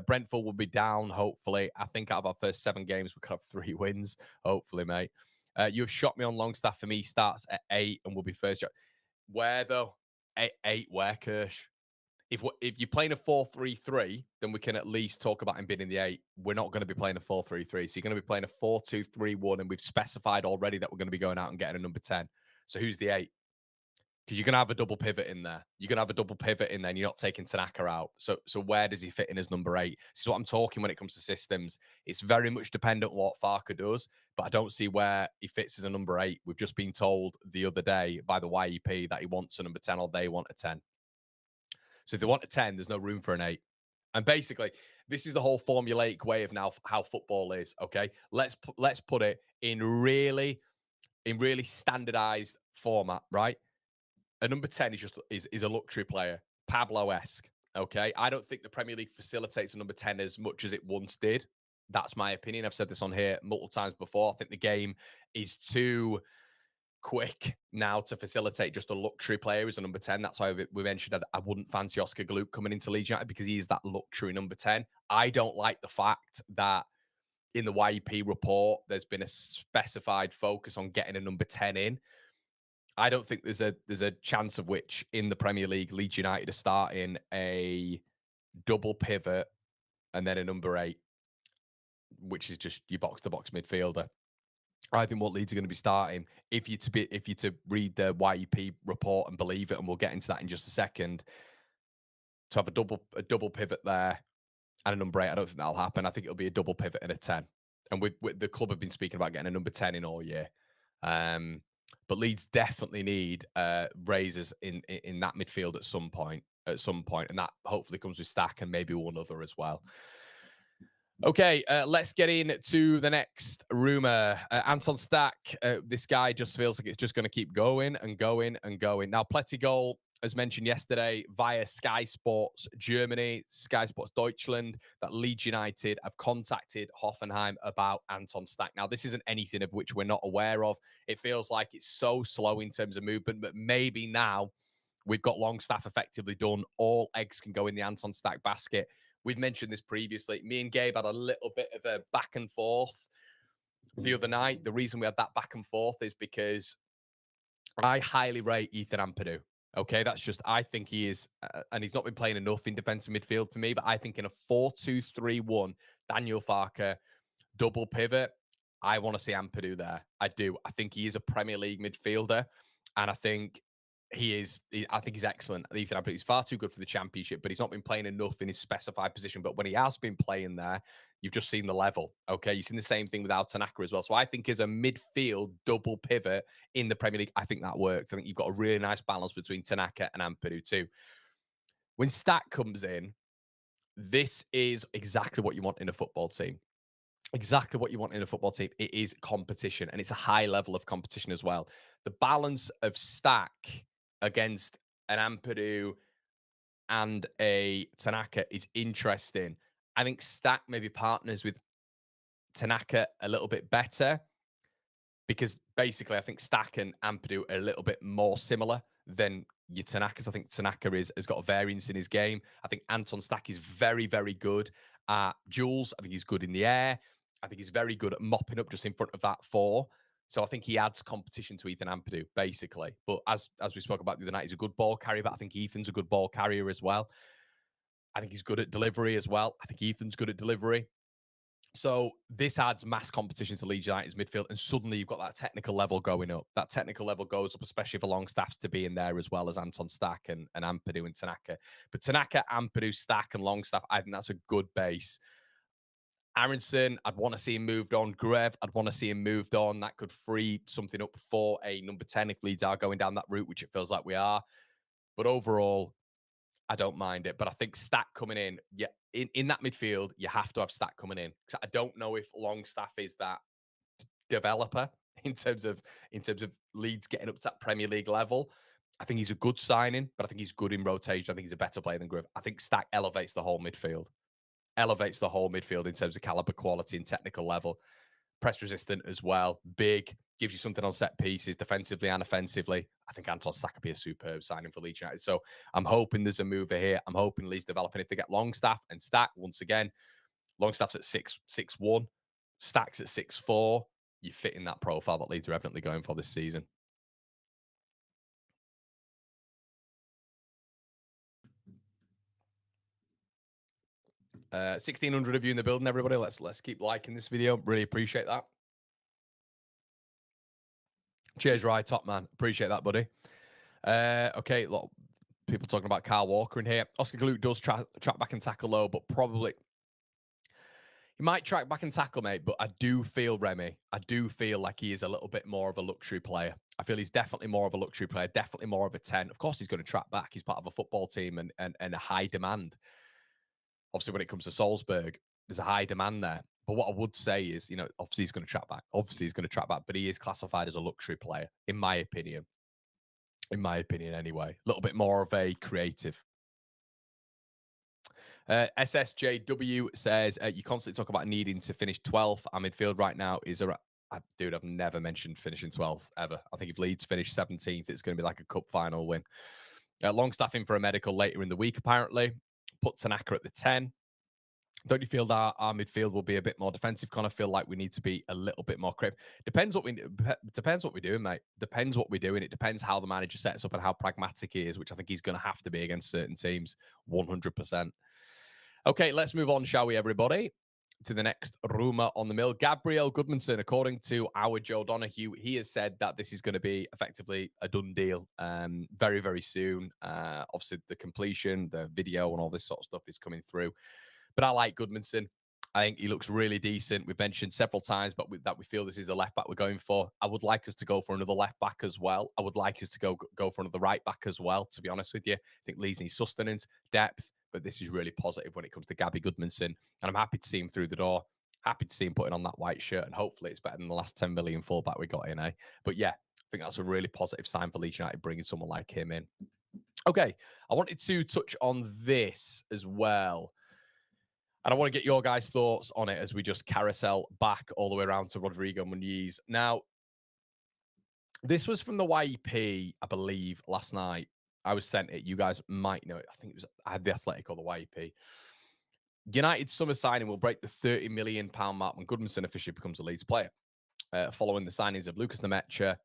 S1: Brentford will be down, hopefully. I think out of our first 7 games, we could have 3 wins. Hopefully, mate. You have shot me on Longstaff. For me, starts at 8 and will be first. Where, though? 8 where, Kirsch? If you're playing a 4-3-3, then we can at least talk about him being in the 8. We're not going to be playing a 4-3-3. So you're going to be playing a 4-2-3-1, and we've specified already that we're going to be going out and getting a number 10. So who's the 8? Because you're going to have a double pivot in there. You're going to have a double pivot in there, and you're not taking Tanaka out. So where does he fit in as number 8? This is what I'm talking when it comes to systems. It's very much dependent on what Farke does, but I don't see where he fits as a number 8. We've just been told the other day by the YEP that he wants a number 10, or they want a 10. So if they want a 10, there's no room for an 8. And basically, this is the whole formulaic way of now how football is, okay? Let's put it in really standardized format, right? A number 10 is a luxury player, Pablo-esque, okay? I don't think the Premier League facilitates a number 10 as much as it once did. That's my opinion. I've said this on here multiple times before. I think the game is too quick now to facilitate just a luxury player as a number 10. That's why we mentioned that I wouldn't fancy Oscar Gluck coming into Leeds United, because he is that luxury number 10. I don't like the fact that in the YEP report, there's been a specified focus on getting a number 10 in. I don't think there's a chance of which in the Premier League, Leeds United are starting a double pivot and then a number 8, which is just your box-to-box midfielder. I think what Leeds are going to be starting, if you to read the YEP report and believe it, and we'll get into that in just a second, to have a double pivot there and a number 8, I don't think that'll happen. I think it'll be a double pivot and a 10. And with the club have been speaking about getting a number 10 in all year. But Leeds definitely need raises in that midfield at some point, and that hopefully comes with Stach and maybe one other as well. Okay, let's get into the next rumor. Anton Stach, this guy just feels like it's just going to keep going and going and going. Now, Plettigol, as mentioned yesterday, via Sky Sports Germany, Sky Sports Deutschland, that Leeds United have contacted Hoffenheim about Anton Stach. Now, this isn't anything of which we're not aware of. It feels like it's so slow in terms of movement, but maybe now We've got Longstaff effectively done. All eggs can go in the Anton Stach basket. We've mentioned this previously. Me and Gabe had a little bit of a back and forth the other night. The reason we had that back and forth is because I highly rate Ethan Ampadu. Okay, that's just, I think he is, and he's not been playing enough in defensive midfield for me, but I think in a 4-2-3-1, Daniel Farke, double pivot, I want to see Ampadu there. I do. I think he is a Premier League midfielder, and I think I think he's excellent. Ethan Ampadu, he's far too good for the Championship, but he's not been playing enough in his specified position. But when he has been playing there, you've just seen the level. Okay, you've seen the same thing with Tanaka as well. So I think as a midfield double pivot in the Premier League, I think that works. I think you've got a really nice balance between Tanaka and Ampadu too. When Stach comes in, this is exactly what you want in a football team. Exactly what you want in a football team. It is competition, and it's a high level of competition as well. The balance of Stach against an Ampadu and a Tanaka is interesting. I think Stach maybe partners with Tanaka a little bit better because basically I think Stach and Ampadu are a little bit more similar than your Tanakas. I think Tanaka has got a variance in his game. I think Anton Stach is very, very good at duels. I think he's good in the air. I think he's very good at mopping up just in front of that four. So I think he adds competition to Ethan Ampadu, basically. But as we spoke about the other night, he's a good ball carrier, but I think Ethan's a good ball carrier as well. I think he's good at delivery as well. I think Ethan's good at delivery. So this adds mass competition to Leeds United's midfield, and suddenly you've got that technical level going up. That technical level goes up, especially for Longstaffs to be in there as well as Anton Stach and Ampadu and Tanaka. But Tanaka, Ampadu, Stach, and Longstaff, I think that's a good base. Aronson, I'd want to see him moved on. Grev, I'd want to see him moved on. That could free something up for a number 10 if Leeds are going down that route, which it feels like we are. But overall, I don't mind it. But I think Stach coming in, yeah, in that midfield, you have to have Stach coming in. Because I don't know if Longstaff is that developer in terms of Leeds getting up to that Premier League level. I think he's a good signing, but I think he's good in rotation. I think he's a better player than Grev. I think Stach elevates the whole midfield. Elevates the whole midfield in terms of caliber, quality, and technical level. Press resistant as well. Big, gives you something on set pieces, defensively and offensively. I think Anton Stach could be a superb signing for Leeds United. So I'm hoping there's a mover here. I'm hoping Leeds developing. If they get Longstaff and Stach, once again, Longstaff's at 6'1", Stach's at 6'4". You fit in that profile that Leeds are evidently going for this season. Uh, 1,600 of you in the building, everybody. Let's keep liking this video. Really appreciate that. Cheers, Rye, top man. Appreciate that, buddy. Okay, a lot of people talking about Kyle Walker in here. Oscar Glute does track back and tackle low, but probably he might track back and tackle, mate. But I do feel, Remy, I do feel like he is a little bit more of a luxury player. I feel he's definitely more of a luxury player, definitely more of a 10. Of course, he's going to track back. He's part of a football team and a high demand. Obviously, when it comes to Salzburg, there's a high demand there. But what I would say is, obviously he's going to track back. Obviously he's going to track back, but he is classified as a luxury player, in my opinion. In my opinion, anyway. A little bit more of a creative. SSJW says, you constantly talk about needing to finish 12th. Our midfield right now is around... Dude, I've never mentioned finishing 12th, ever. I think if Leeds finish 17th, it's going to be like a cup final win. Longstaff in for a medical later in the week, apparently. Put Tanaka at the 10. Don't you feel that our midfield will be a bit more defensive? Kind of feel like we need to be a little bit more crypt. Depends what we're doing, mate. Depends what we're doing. It depends how the manager sets up and how pragmatic he is, which I think he's going to have to be against certain teams, 100%. Okay, let's move on, shall we, everybody, to the next rumour on the mill. Gabriel Gudmundsson, according to our Joe Donahue, he has said that this is going to be effectively a done deal very, very soon. Obviously, the completion, the video, and all this sort of stuff is coming through. But I like Gudmundsson. I think he looks really decent. We've mentioned several times, but that we feel this is the left back we're going for. I would like us to go for another left back as well. I would like us to go for another right back as well, to be honest with you. I think Leeds needs sustenance, depth, but this is really positive when it comes to Gabby Gudmundsson. And I'm happy to see him through the door. Happy to see him putting on that white shirt, and hopefully it's better than the last 10 million fullback we got in, eh? But yeah, I think that's a really positive sign for Leeds United, bringing someone like him in. Okay, I wanted to touch on this as well. And I want to get your guys' thoughts on it as we just carousel back all the way around to Rodrigo Muniz. Now, this was from the YEP, I believe, last night. I was sent it. You guys might know it. I think it was I had the Athletic or the YEP. United's summer signing will break the £30 million mark when Gudmundsson officially becomes a Leeds player. Following the signings of Lucas Nemecha,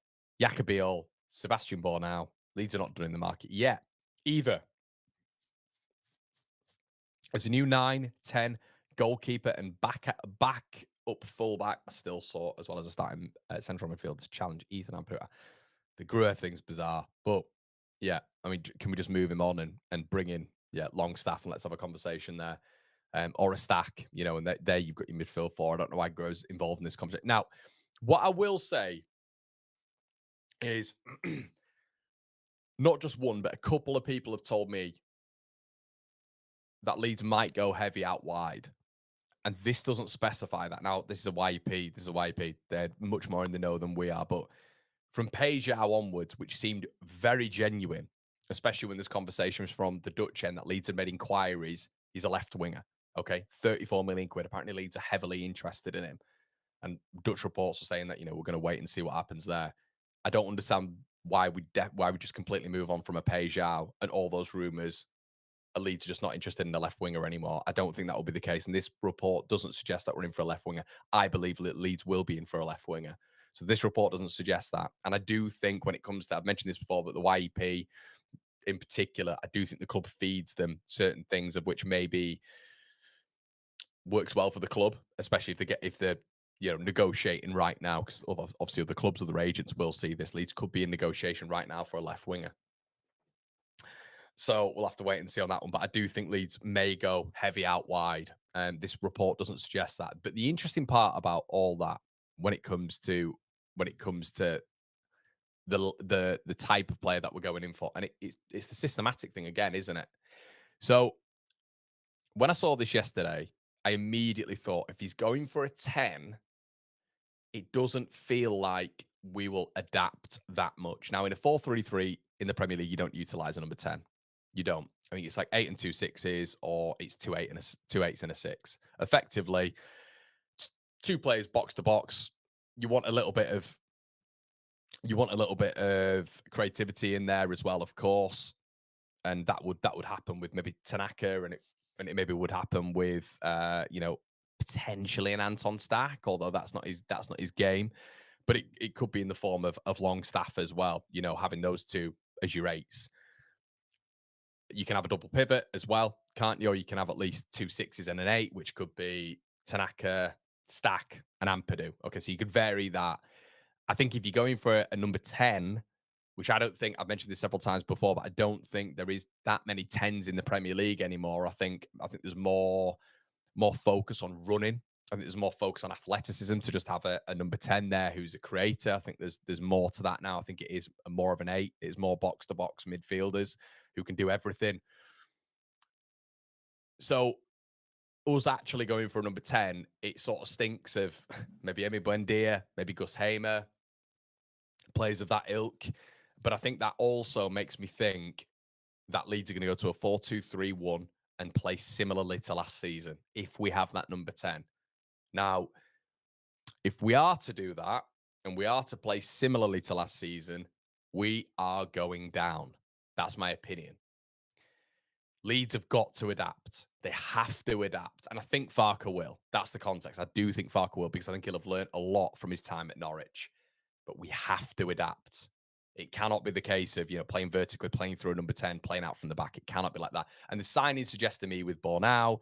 S1: Jacobiol, Sebastian Bornau, Leeds are not done in the market yet. Either as a new 9, 10 goalkeeper and back up fullback, still sort, as well as a starting central midfield to challenge Ethan Ampadu. The Gruer thing's bizarre, but yeah, I mean, can we just move him on and bring in Longstaff and let's have a conversation there, or a Stach, you know, and there you've got your midfield four. I don't know why Gruer's involved in this conversation. Now, what I will say is not just one, but a couple of people have told me that Leeds might go heavy out wide. And this doesn't specify that. Now, this is a YEP. This is a YEP. They're much more in the know than we are. But from Pejao onwards, which seemed very genuine, especially when there's conversations from the Dutch end that Leeds had made inquiries, he's a left winger. Okay, 34 million quid. Apparently, Leeds are heavily interested in him. And Dutch reports are saying that, you know, we're going to wait and see what happens there. I don't understand why we just completely move on from a Pejao and all those rumours. Leeds are just not interested in a left winger anymore. I don't think that will be the case. And this report doesn't suggest that we're in for a left winger. I believe Leeds will be in for a left winger. So this report doesn't suggest that. And I do think when it comes to, I've mentioned this before, but the YEP in particular, I do think the club feeds them certain things of which maybe works well for the club, especially if they're negotiating right now, because obviously other clubs, other agents will see this. Leeds could be in negotiation right now for a left winger. So we'll have to wait and see on that one. But I do think Leeds may go heavy out wide. And this report doesn't suggest that. But the interesting part about all that, when it comes to the type of player that we're going in for, and it's the systematic thing again, isn't it? So when I saw this yesterday, I immediately thought if he's going for a 10, it doesn't feel like we will adapt that much. Now, in a 4-3-3 in the Premier League, you don't utilize a number 10. You don't. I think it's like 8 and 2 6s, or it's 2 8s and a 6. Effectively, two players box to box. You want a little bit of creativity in there as well, of course, and that would happen with maybe Tanaka, and it maybe would happen with potentially an Anton Stach, although that's not his game. But it could be in the form of Longstaff as well. You know, having those two as your 8s. You can have a double pivot as well, can't you? Or you can have at least 2 6s and an 8, which could be Tanaka, Stach, and Ampadu. Okay, so you could vary that. I think if you're going for a number 10, which I don't think, I've mentioned this several times before, but I don't think there is that many 10s in the Premier League anymore. I think there's more focus on running. I think there's more focus on athleticism to just have a number 10 there who's a creator. I think there's more to that now. I think it is more of an 8. It's more box-to-box midfielders who can do everything. So us actually going for a number 10, it sort of stinks of maybe Emi Buendia, maybe Gus Hamer, players of that ilk. But I think that also makes me think that Leeds are going to go to a 4-2-3-1 and play similarly to last season if we have that number 10. Now, if we are to do that and we are to play similarly to last season, we are going down. That's my opinion. Leeds have got to adapt. They have to adapt. And I think Farke will. That's the context. I do think Farke will, because I think he'll have learned a lot from his time at Norwich. But we have to adapt. It cannot be the case of, playing vertically, playing through a number 10, playing out from the back. It cannot be like that. And the signing suggests to me with Bornau,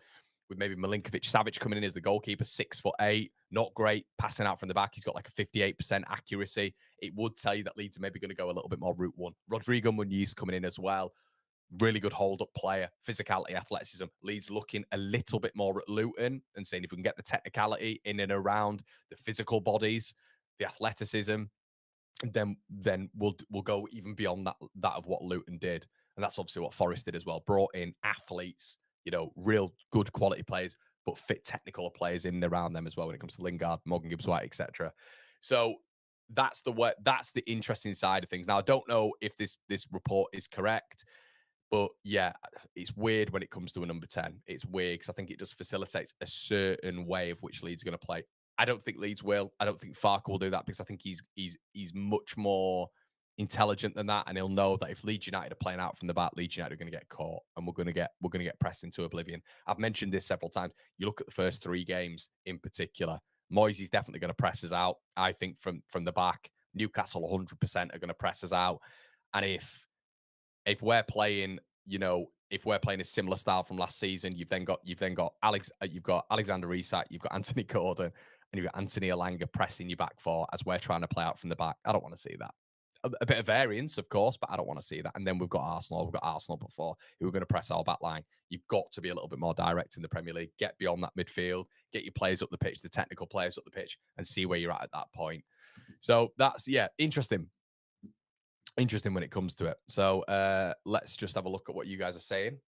S1: with maybe Milinkovic-Savic coming in as the goalkeeper, 6'8", not great, passing out from the back. He's got like a 58% accuracy. It would tell you that Leeds are maybe going to go a little bit more route one. Rodrigo Muniz coming in as well. Really good hold-up player, physicality, athleticism. Leeds looking a little bit more at Luton and saying if we can get the technicality in and around the physical bodies, the athleticism, then we'll go even beyond that of what Luton did. And that's obviously what Forest did as well. Brought in athletes, real good quality players, but fit technical players in and around them as well when it comes to Lingard, Morgan Gibbs-White, etc. So that's the interesting side of things. Now, I don't know if this report is correct, but yeah, it's weird when it comes to a number 10. It's weird because I think it just facilitates a certain way of which Leeds are going to play. I don't think Leeds will. I don't think Farke will do that, because I think he's much more intelligent than that, and he'll know that if Leeds United are playing out from the back, Leeds United are going to get caught, and we're going to get pressed into oblivion. I've mentioned this several times. You look at the first 3 games in particular. Moyes is definitely going to press us out. I think from the back, Newcastle 100% are going to press us out, and if we're playing, if we're playing a similar style from last season, you've then got Alexander Isak, you've got Anthony Gordon, and you've got Anthony Elanga pressing you back for as we're trying to play out from the back. I don't want to see that. A bit of variance, of course, but I don't want to see that. And then we've got Arsenal. We've got Arsenal before who are going to press our back line. You've got to be a little bit more direct in the Premier League. Get beyond that midfield. Get your players up the pitch, the technical players up the pitch, and see where you're at that point. So that's, interesting. Interesting when it comes to it. So let's just have a look at what you guys are saying.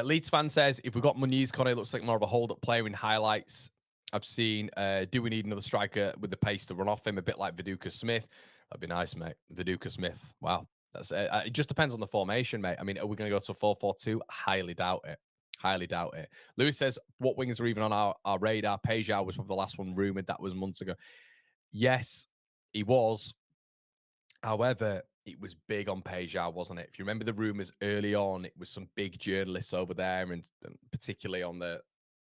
S1: Leeds fan says, if we've got Muniz, Conte looks like more of a hold-up player in highlights. I've seen, do we need another striker with the pace to run off him, a bit like Viduka Smith? That'd be nice, mate. Viduka Smith. Wow. That's it just depends on the formation, mate. I mean, are we going to go to a 4-4-2? Highly doubt it. Highly doubt it. Lewis says, what wingers are even on our radar? Pejao was probably the last one rumoured. That was months ago. Yes, he was. However, it was big on Pejao, wasn't it? If you remember the rumours early on, it was some big journalists over there, and particularly on the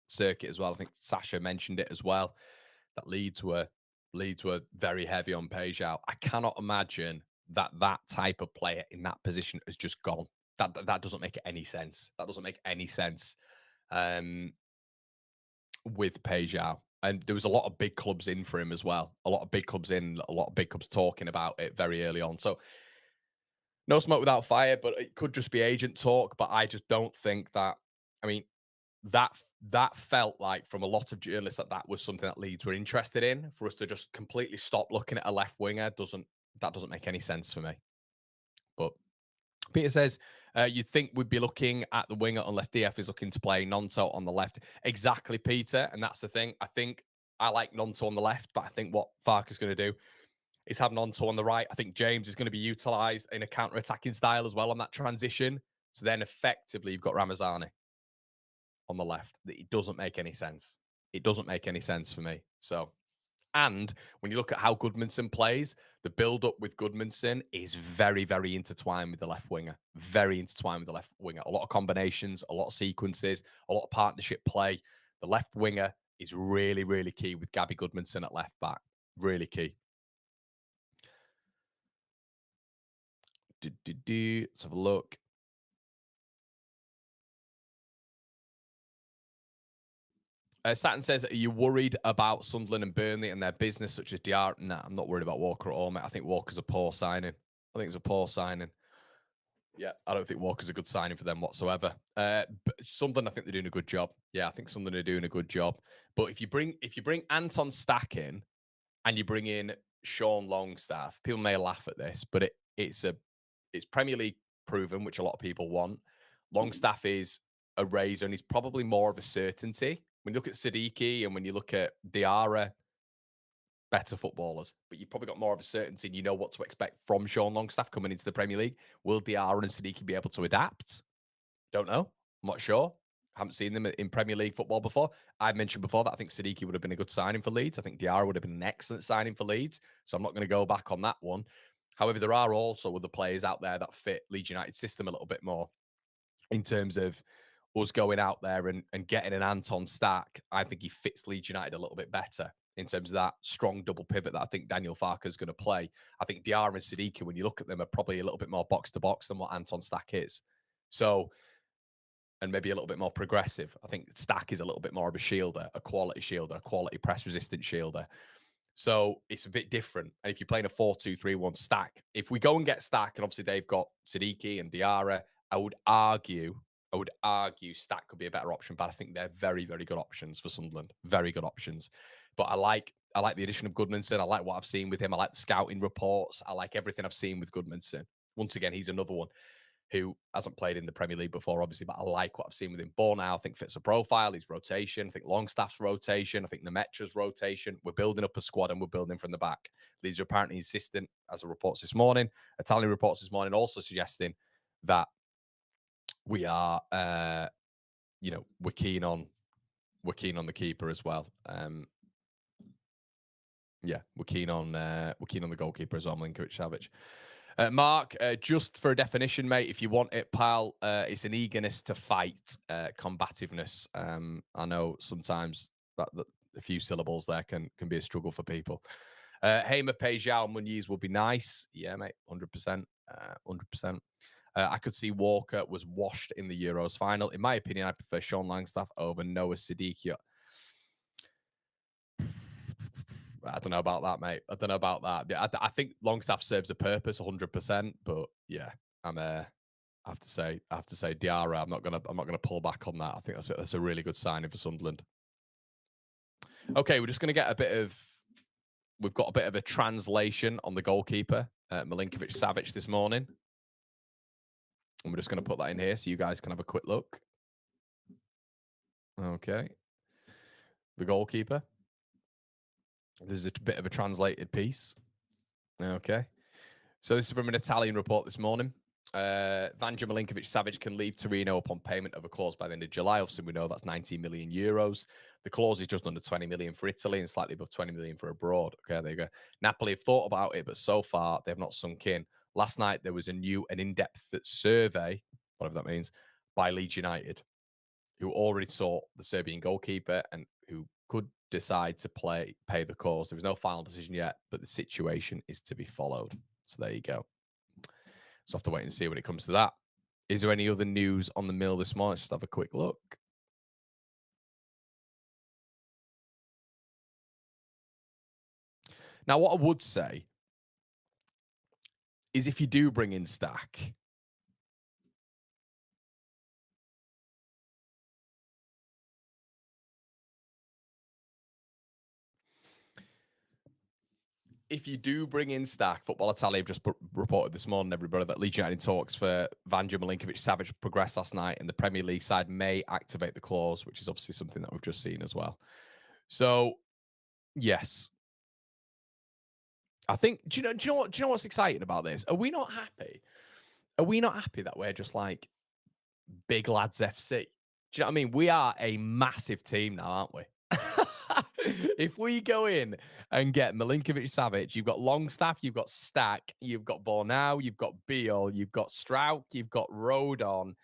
S1: circuit as well. I think Sasha mentioned it as well, that Leeds were very heavy on Pejao. I cannot imagine that type of player in that position has just gone. That doesn't make any sense. That doesn't make any sense with Pejao. And there was a lot of big clubs in for him as well. A lot of big clubs in, a lot of big clubs talking about it very early on. So no smoke without fire, but it could just be agent talk. But I just don't think that. I mean, that felt like from a lot of journalists that was something that Leeds were interested in. For us to just completely stop looking at a left winger doesn't make any sense for me. But Peter says, you'd think we'd be looking at the winger unless DF is looking to play Nonto on the left. Exactly, Peter. And that's the thing. I think I like Nonto on the left, but I think what Farke is going to do is have Nonto on the right. I think James is going to be utilised in a counter-attacking style as well on that transition. So then effectively you've got Ramazani on the left. It doesn't make any sense. It doesn't make any sense for me. So, and when you look at how Gudmundsson plays, the build-up with Gudmundsson is very, very intertwined with the left winger. Very intertwined with the left winger. A lot of combinations, a lot of sequences, a lot of partnership play. The left winger is really, really key with Gabby Gudmundsson at left back. Really key. Let's have a look. Saturn says, are you worried about Sunderland and Burnley and their business, such as DR? Nah, I'm not worried about Walker at all, mate. I think Walker's a poor signing. I think it's a poor signing. Yeah, I don't think Walker's a good signing for them whatsoever. But Sunderland, I think they're doing a good job. Yeah, I think Sunderland are doing a good job. But if you bring Anton Stach in and you bring in Sean Longstaff, people may laugh at this, but it's Premier League proven, which a lot of people want. Longstaff is a razor, and he's probably more of a certainty. When you look at Siddiqui and when you look at Diarra, better footballers, but you've probably got more of a certainty and you know what to expect from Sean Longstaff coming into the Premier League. Will Diarra and Siddiqui be able to adapt? Don't know. I'm not sure. Haven't seen them in Premier League football before. I mentioned before that I think Siddiqui would have been a good signing for Leeds. I think Diarra would have been an excellent signing for Leeds. So I'm not going to go back on that one. However, there are also other players out there that fit Leeds United's system a little bit more in terms of us going out there and getting an Anton Stach. I think he fits Leeds United a little bit better in terms of that strong double pivot that I think Daniel Farke is going to play. I think Diarra and Siddiqui, when you look at them, are probably a little bit more box to box than what Anton Stach is. So, and maybe a little bit more progressive. I think Stach is a little bit more of a shielder, a quality press resistant shielder. So it's a bit different. And if you're playing a 4-2-3-1 Stach, if we go and get Stach, and obviously they've got Siddiqui and Diarra, I would argue Stach could be a better option, but I think they're very, very good options for Sunderland. Very good options. But I like the addition of Gudmundsson. I like what I've seen with him. I like the scouting reports. I like everything I've seen with Gudmundsson. Once again, he's another one who hasn't played in the Premier League before, obviously, but I like what I've seen with him. Bornau, I think, fits a profile, his rotation. I think Longstaff's rotation. I think Nemetra's rotation. We're building up a squad and we're building from the back. Leeds are apparently insistent, as the reports this morning. Italian reports this morning also suggesting that we are, we're keen on the keeper as well. Yeah, we're keen on the goalkeeper as well, Milinkovic-Savic. Mark, just for a definition, mate, if you want it, pal, it's an eagerness to fight, combativeness. I know sometimes that a few syllables there can be a struggle for people. Hamer, Pejao, Muniz would be nice. Yeah, mate, 100%. 100%. I could see Walker was washed in the Euros final. In my opinion, I prefer Sean Longstaff over Noah Siddiqui. I don't know about that, mate. I don't know about that. I think Longstaff serves a purpose 100%, but yeah, I have to say Diarra. I'm not gonna pull back on that. I think that's a really good signing for Sunderland. Okay, we're just gonna get we've got a bit of a translation on the goalkeeper, Milinkovic-Savic this morning. And we're just going to put that in here so you guys can have a quick look. Okay. The goalkeeper. This is a bit of a translated piece. Okay. So this is from an Italian report this morning. Vanja Milinkovic-Savic can leave Torino upon payment of a clause by the end of July. Obviously, we know that's 19 million euros. The clause is just under 20 million for Italy and slightly above 20 million for abroad. Okay, there you go. Napoli have thought about it, but so far they've not sunk in. Last night there was an in-depth survey, whatever that means, by Leeds United, who already saw the Serbian goalkeeper and who could decide to pay the clause. There was no final decision yet, but the situation is to be followed. So there you go. So I have to wait and see when it comes to that. Is there any other news on the mill this morning? Let's just have a quick look. Now, what I would say is if you do bring in Stach, Football Italia have just reported this morning, everybody, that Leeds United talks for Vanja Milinkovic-Savic progressed last night, and the Premier League side may activate the clause, which is obviously something that we've just seen as well. So, yes, I think. Do you know what's exciting about this? Are we not happy? Are we not happy that we're just like Big Lads FC? Do you know what I mean? We are a massive team now, aren't we? If we go in and get Milinkovic-Savic, you've got Longstaff, you've got Stach, you've got Bornau, you've got Beal, you've got Strauch, you've got Rodon.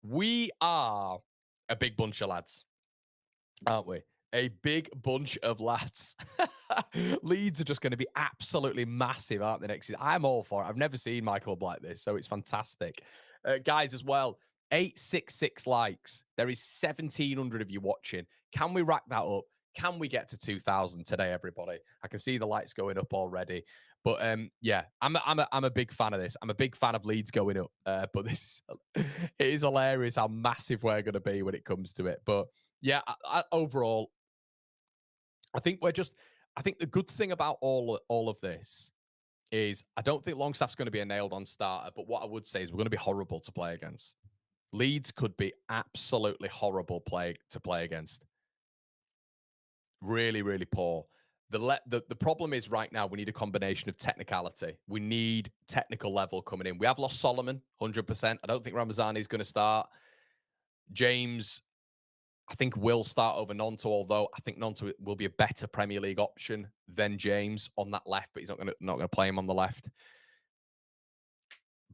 S1: We are a big bunch of lads, aren't we? A big bunch of lads. Leeds are just going to be absolutely massive, aren't they, next season? I'm all for it. I've never seen my club like this, so it's fantastic. Guys, as well, 866 likes. There is 1,700 of you watching. Can we rack that up? Can we get to 2,000 today, everybody? I can see the lights going up already. But yeah, I'm a big fan of this. I'm a big fan of Leeds going up. But it is hilarious how massive we're going to be when it comes to it. But yeah, overall, I think the good thing about all of this is I don't think Longstaff's going to be a nailed on starter, but what I would say is we're going to be horrible to play against. Leeds could be absolutely horrible to play against. Really, really poor. The problem is right now we need a combination of technicality. We need technical level coming in. We have lost Solomon 100%. I don't think Ramazani is going to start. James, I think, will start over Nonto, although I think Nonto will be a better Premier League option than James on that left, but he's not going to play him on the left.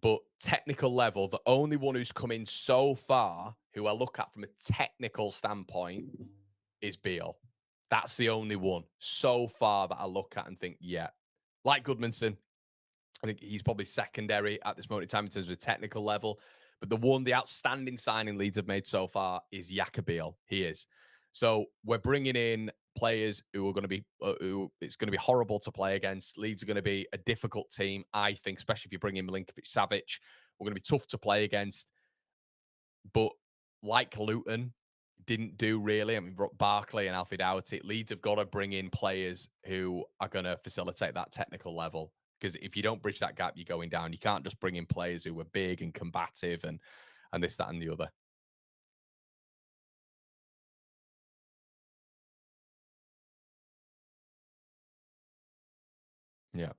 S1: But technical level, the only one who's come in so far who I look at from a technical standpoint is Beal. That's the only one so far that I look at and think, yeah, like Gudmundsson, I think he's probably secondary at this moment in time in terms of a technical level. But the outstanding signing Leeds have made so far is Beal. He is. So we're bringing in players who are going to be, it's going to be horrible to play against. Leeds are going to be a difficult team, I think, especially if you bring in Milinkovic-Savic. We're going to be tough to play against. But like Luton didn't do really, I mean, Barkley and Alfie Doughty, Leeds have got to bring in players who are going to facilitate that technical level. Because if you don't bridge that gap, you're going down. You can't just bring in players who are big and combative and this, that, and the other. Yeah.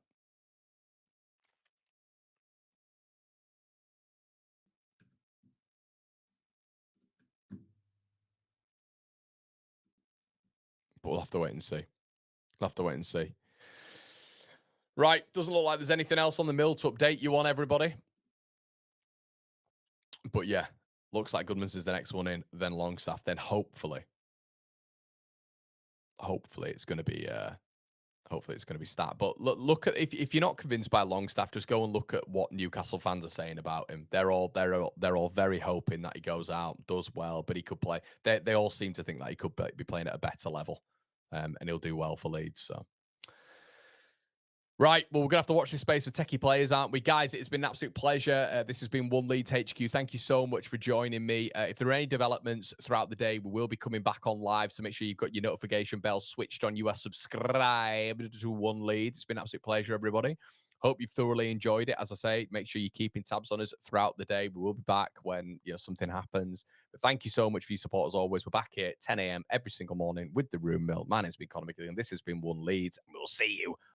S1: But we'll have to wait and see. We'll have to wait and see. Right, doesn't look like there's anything else on the mill to update you on, everybody. But yeah, looks like Gudmundsson is the next one in, then Longstaff, then hopefully it's going to be Stach. But look at if you're not convinced by Longstaff, just go and look at what Newcastle fans are saying about him. They're all very hoping that he goes out, does well, but he could play. They all seem to think that he could be playing at a better level, and he'll do well for Leeds. So. Right, well, we're going to have to watch this space for techie players, aren't we? Guys, it's been an absolute pleasure. This has been One Leeds HQ. Thank you so much for joining me. If there are any developments throughout the day, we will be coming back on live, so make sure you've got your notification bell switched on. You are subscribed to One Leeds. It's been an absolute pleasure, everybody. Hope you've thoroughly enjoyed it. As I say, make sure you're keeping tabs on us throughout the day. We will be back when something happens. But thank you so much for your support as always. We're back here at 10 a.m. every single morning with the Room Mill. My name's been Conor McGilligan. This has been One Leeds, and we'll see you